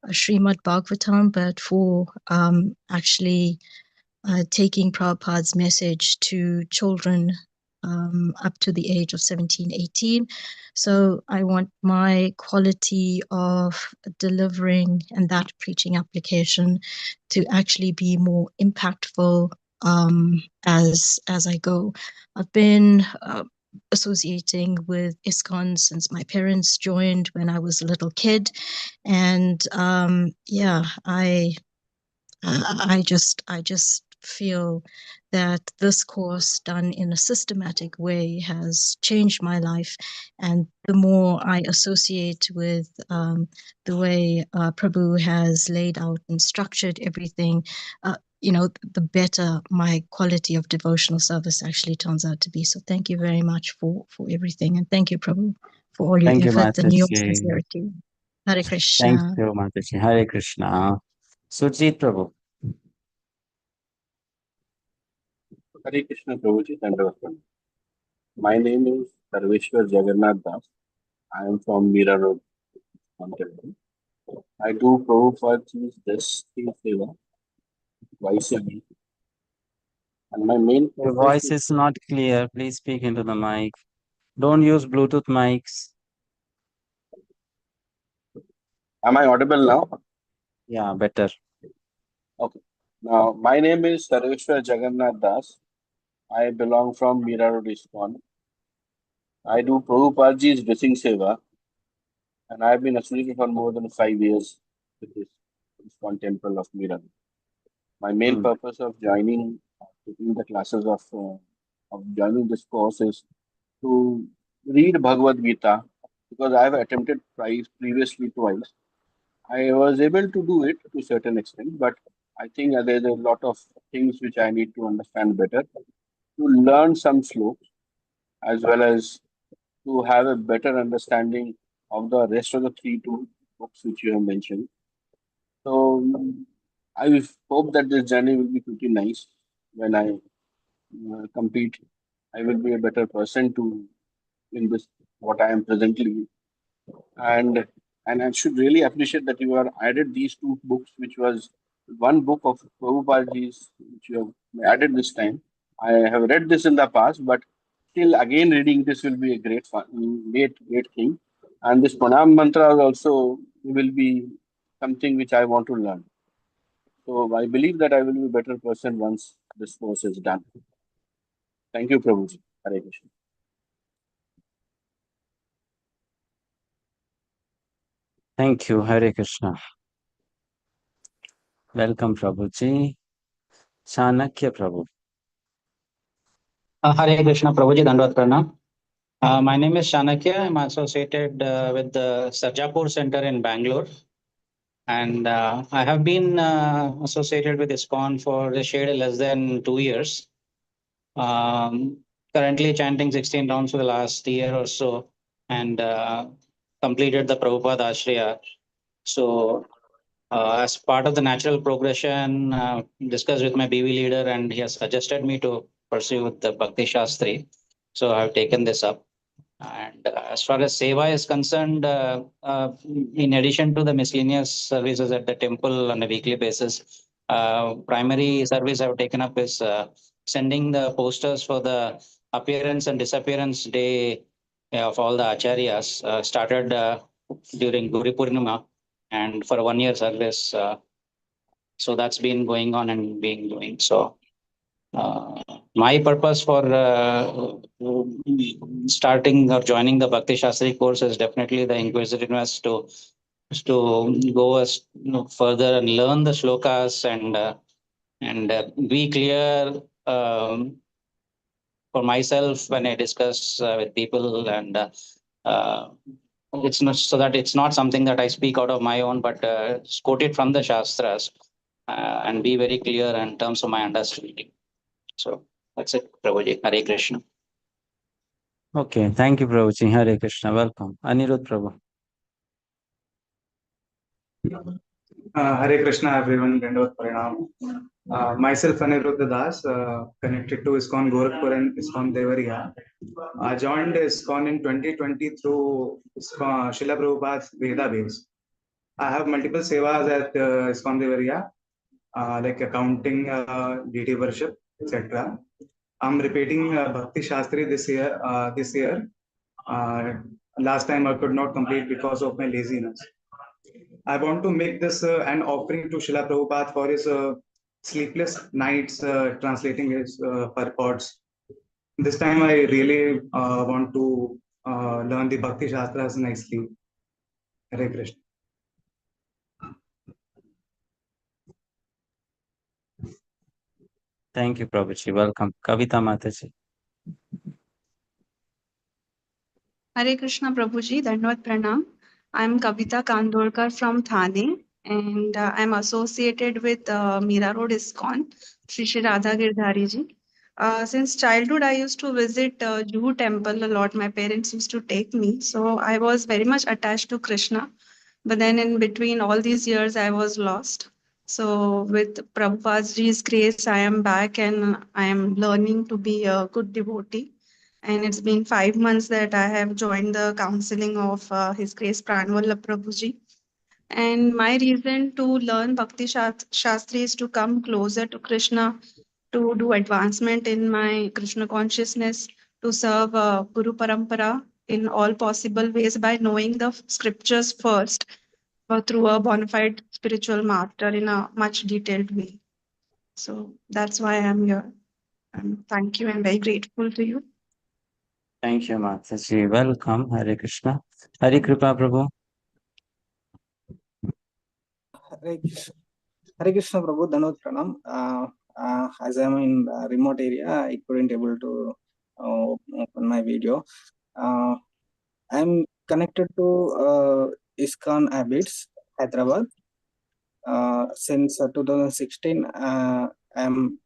Srimad Bhagavatam, but for actually taking Prabhupada's message to children up to the age of 17, 18. So I want my quality of delivering and that preaching application to actually be more impactful as I go. I've been associating with iskcon since my parents joined when I was a little kid, and I just feel that this course done in a systematic way has changed my life. And the more I associate with the way Prabhu has laid out and structured everything, the better my quality of devotional service actually turns out to be. So thank you very much for everything. And thank you, Prabhu, for all your Thank you, effort and your Mataji. sincerity. Hare Thank Krishna. you, Mataji. Hare Krishna. Sujit Prabhu. Hare Krishna Prabhuji, Dandavat. My name is Sarveshwar Jagannath Das. I am from Mira Road, Ontario. I do Prabhupada's Desi Seva twice a week. And my main Your purpose voice is not clear. Please speak into the mic. Don't use Bluetooth mics. Am I audible now? Yeah, better. Okay. Now, my name is Sarveshwar Jagannath Das. I belong from Mira Road, iskcon. I do Prabhupada's Dressing Seva, and I've been associated for more than 5 years with this iskcon temple of Mira. My main purpose of taking the classes of joining this course is to read Bhagavad-gita, because I have attempted previously twice. I was able to do it to a certain extent, but I think there's a lot of things which I need to understand better, to learn some sloks, as well as to have a better understanding of the rest of the two books which you have mentioned. So I hope that this journey will be pretty nice. When I compete, I will be a better person in this what I am presently, and I should really appreciate that you have added these two books, which was one book of Prabhupada's, which you have added this time. I have read this in the past, but still again reading this will be a great great thing. And this pranam mantra also will be something which I want to learn. So I believe that I will be a better person once this course is done. Thank you, Prabhuji. Hare Krishna. Thank you. Hare Krishna. Welcome, Prabhuji. Chanakya Prabhu. Hare Krishna, Prabhuji, Dandavat Pranam. My name is Chanakya. I'm associated with the Sarjapur Center in Bangalore. And I have been associated with iskcon for a shade less than 2 years. Currently chanting 16 rounds for the last year or so, and completed the Prabhupada Ashriya. So, as part of the natural progression, discussed with my BV leader, and he has suggested me to pursue the Bhakti-sastri. So, I've taken this up. And as far as seva is concerned, in addition to the miscellaneous services at the temple on a weekly basis, primary service I've taken up is sending the posters for the appearance and disappearance day of all the acharyas. Started during Guru Purnima, and for a 1 year service. So that's been going on and being doing. So my purpose for starting or joining the Bhakti Shastri course is definitely the inquisitiveness to go further and learn the shlokas and be clear for myself when I discuss with people, and it's not so that it's not something that I speak out of my own, but quote it from the Shastras and be very clear in terms of my understanding. So that's it, Prabhuji. Hare Krishna. Okay, thank you, Prabhuji. Hare Krishna. Welcome. Anirudh Prabhu. Hare Krishna, everyone. Dandavat Pranam. Myself, Aniruddha Das, connected to iskcon Gorakhpur and iskcon Devariya. I joined iskcon in 2020 through Srila Prabhupada's Veda base. I have multiple sevas at iskcon Devariya, like accounting, deity worship, etc. I'm repeating Bhakti Shastri this year. Last time I could not complete because of my laziness. I want to make this an offering to Srila Prabhupada for his sleepless nights translating his purports. This time I really want to learn the Bhakti Shastras nicely. Hare Krishna. Thank you, Prabhuji. Welcome. Kavita Mataji. Hare Krishna Prabhuji, Dandavat Pranam. I'm Kavita Kandolkar from Thane, and I'm associated with Mira Road ISKCON, Shri Radha Girdhari ji. Since childhood, I used to visit Juhu temple a lot. My parents used to take me, so I was very much attached to Krishna. But then in between all these years, I was lost. So with Prabhupada's grace, I am back and I am learning to be a good devotee. And it's been 5 months that I have joined the counseling of His Grace Pranvallabh Prabhuji. And my reason to learn Bhakti Shastri is to come closer to Krishna, to do advancement in my Krishna consciousness, to serve Guru Parampara in all possible ways by knowing the scriptures first through a bona fide spiritual master in a much detailed way. So that's why I'm here. And thank you. I'm very grateful to you. Thank you, Mataji. Welcome. Hare Krishna. Hare Kripa Prabhu. Hare Krishna Prabhu, Dandavat Pranam. As I'm in a remote area, I couldn't able to open my video. I'm connected to iskcon Habits, Hyderabad. Since 2016, I'm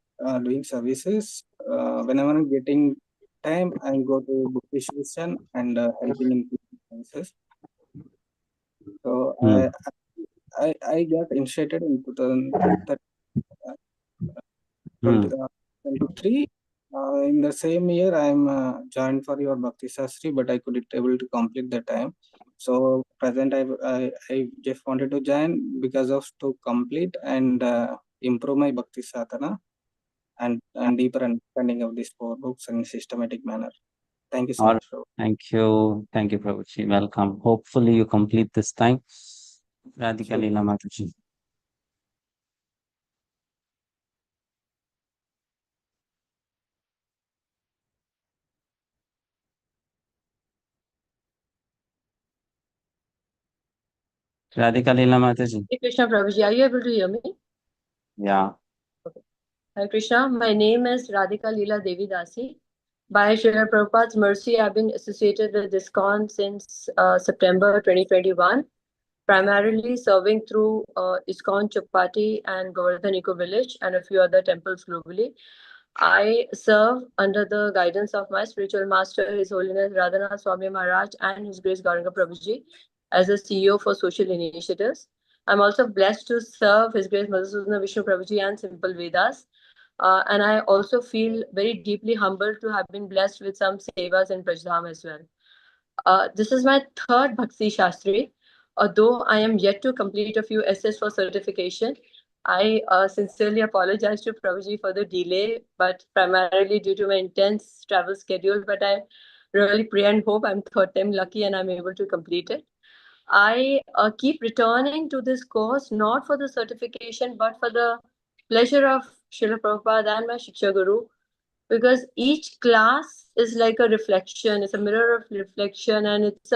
doing services. Whenever I'm getting time, I go to book distribution and helping in services. So I got initiated in 2023. In the same year, I'm joined for your Bhakti Sastri, but I couldn't able to complete the time. So present, I just wanted to join because of to complete and improve my Bhakti Sadhana and deeper understanding of these 4 books in systematic manner. Thank you so much. Thank you. Thank you, Prabhuji. Welcome. Hopefully you complete this time. Radhika Leela Mataji. Radhika Leela Mataji. Hey Krishna Prabhuji, are you able to hear me? Yeah. Hi Krishna, my name is Radhika Leela Devi Dasi. By Srila Prabhupada's mercy, I've been associated with iskcon since September 2021, primarily serving through iskcon Chupati and Govardhan Eco Village and a few other temples globally. I serve under the guidance of my spiritual master, His Holiness Radhanath Swami Maharaj and His Grace Gauranga Prabhuji as a CEO for social initiatives. I'm also blessed to serve His Grace Madhusudana Vishnu Prabhuji and Simple Vedas. And I also feel very deeply humbled to have been blessed with some sevas in Prajdham as well. This is my third Bhakti-sastri. Although I am yet to complete a few essays for certification, I sincerely apologize to Prabhuji for the delay, but primarily due to my intense travel schedule. But I really pray and hope I'm third time lucky and I'm able to complete it. I keep returning to this course not for the certification, but for the pleasure of Srila Prabhupada and my Shiksha Guru, because each class is like a reflection, it's a mirror of reflection, and it's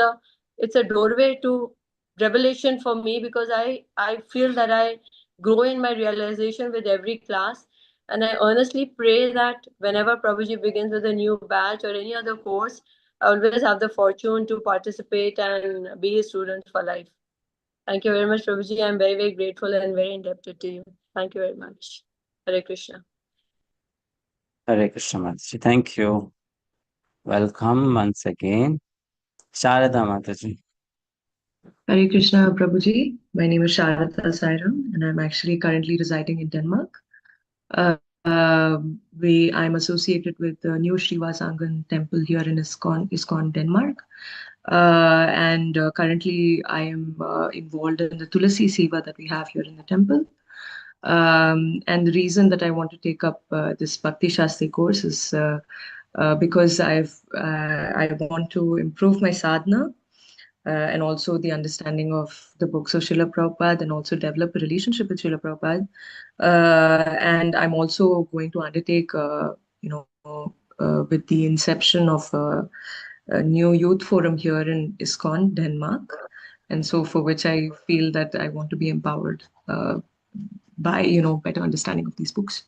a doorway to revelation for me, because I feel that I grow in my realization with every class. And I earnestly pray that whenever Prabhuji begins with a new batch or any other course, I always have the fortune to participate and be a student for life. Thank you very much, Prabhuji. I'm very, very grateful and very indebted to you. Thank you very much. Hare Krishna. Hare Krishna Mataji. Thank you. Welcome once again. Sharada Mataji. Hare Krishna Prabhuji. My name is Sharada Sairam and I'm actually currently residing in Denmark. I'm associated with the new Srivasangan temple here in iskcon Denmark. And currently I am involved in the Tulasi Seva that we have here in the temple. And the reason that I want to take up this Bhakti-sastri course is because I want to improve my sadhana and also the understanding of the books of Srila Prabhupada, and also develop a relationship with Srila Prabhupada. And I'm also going to undertake, with the inception of a new youth forum here in iskcon Denmark, and so for which I feel that I want to be empowered by better understanding of these books.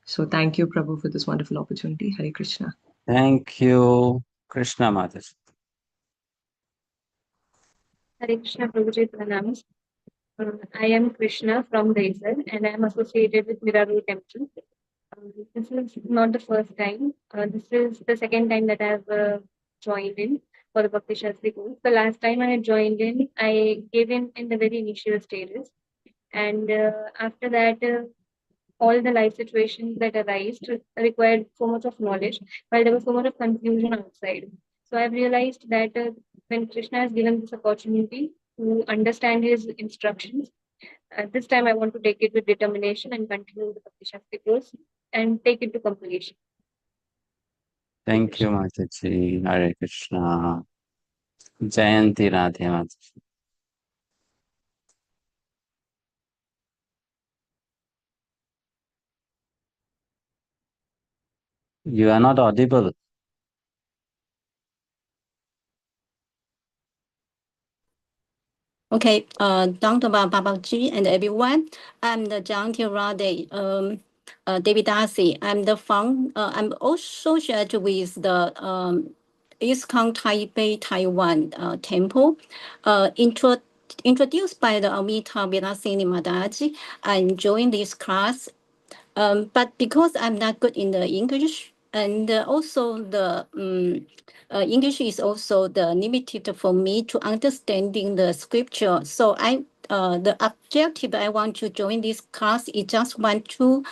So thank you, Prabhu, for this wonderful opportunity. Hare Krishna. Thank you, Krishna Mataji. Hare Krishna Prabhuji Pranams. I am Krishna from Raizal and I am associated with Miraru Temple. This is not the first time. This is the second time that I have joined in for the Bhakti Shastri course. The last time I had joined in, I gave in the very initial stages. And after that, all the life situations that arise required so much of knowledge, while there was so much of confusion outside. So I've realized that when Krishna has given this opportunity to understand his instructions, this time I want to take it with determination and continue the Bhakti Shakti course and take it to completion. Thank you, Mataji. Hare Krishna. Jayanti Radhe Mataji. You are not audible. Okay, Dr. Babaji and everyone, I'm the Jayanti Radhe David Darcy. I'm the I'm also associated with the iskcon Taipei, Taiwan temple, introduced by the Amita Vilasini Madaji. I joined this class, but because I'm not good in the English, and also the English is also the limited for me to understanding the scripture. So the objective I want to join this class is just want to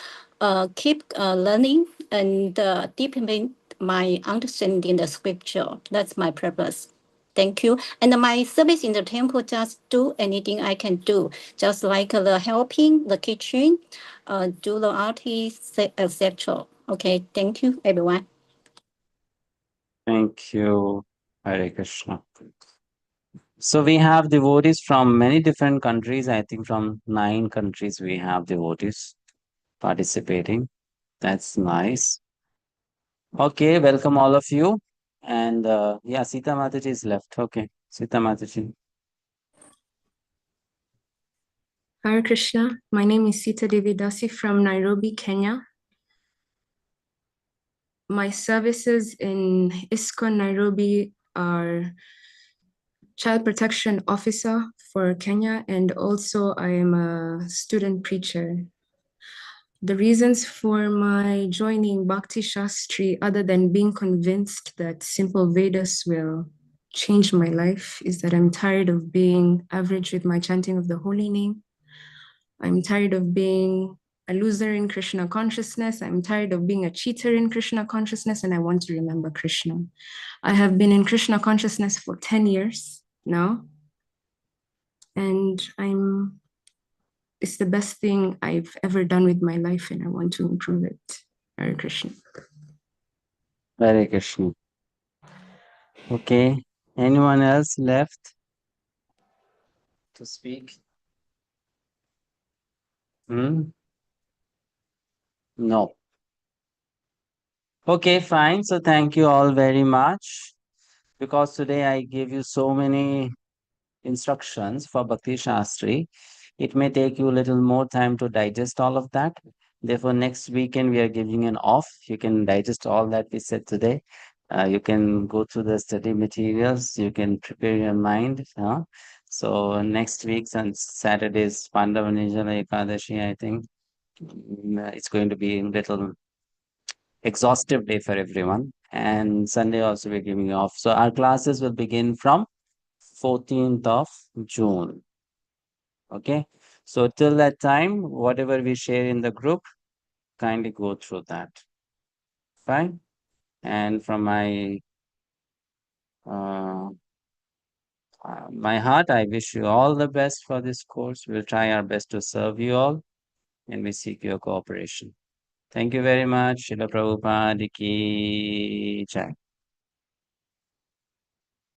keep learning and deepen my understanding the scripture. That's my purpose. Thank you. And my service in the temple, just do anything I can do, just like the helping, the kitchen, do the artist, etc. Okay, thank you, everyone. Thank you, Hare Krishna. So we have devotees from many different countries. I think from 9 countries we have devotees participating. That's nice. Okay, welcome all of you. And yeah, Sita Mataji is left. Okay, Sita Mataji. Hare Krishna. My name is Sita Devi Dasi from Nairobi, Kenya. My services in iskcon Nairobi are Child Protection Officer for Kenya, and also I am a student preacher. The reasons for my joining Bhakti-sastri, other than being convinced that simple Vedas will change my life, is that I'm tired of being average with my chanting of the holy name. I'm tired of being a loser in Krishna consciousness. I'm tired of being a cheater in Krishna consciousness, and I want to remember Krishna. I have been in Krishna consciousness for 10 years now, and it's the best thing I've ever done with my life, and I want to improve it. Hare Krishna. Hare Krishna. Okay. Anyone else left to speak? No. Okay, fine. So thank you all very much. Because today I gave you so many instructions for Bhakti Shastri, it may take you a little more time to digest all of that. Therefore, next weekend we are giving an off. You can digest all that we said today. You can go through the study materials. You can prepare your mind. So next week, on Saturday is Pandava Nirjala Ekadashi, I think. It's going to be a little exhaustive day for everyone. And Sunday also we're giving off. So our classes will begin from 14th of June. Okay. So till that time, whatever we share in the group, kindly go through that. Fine. And from my heart, I wish you all the best for this course. We'll try our best to serve you all, and we seek your cooperation. Thank you very much. Srila Prabhupada ki jai.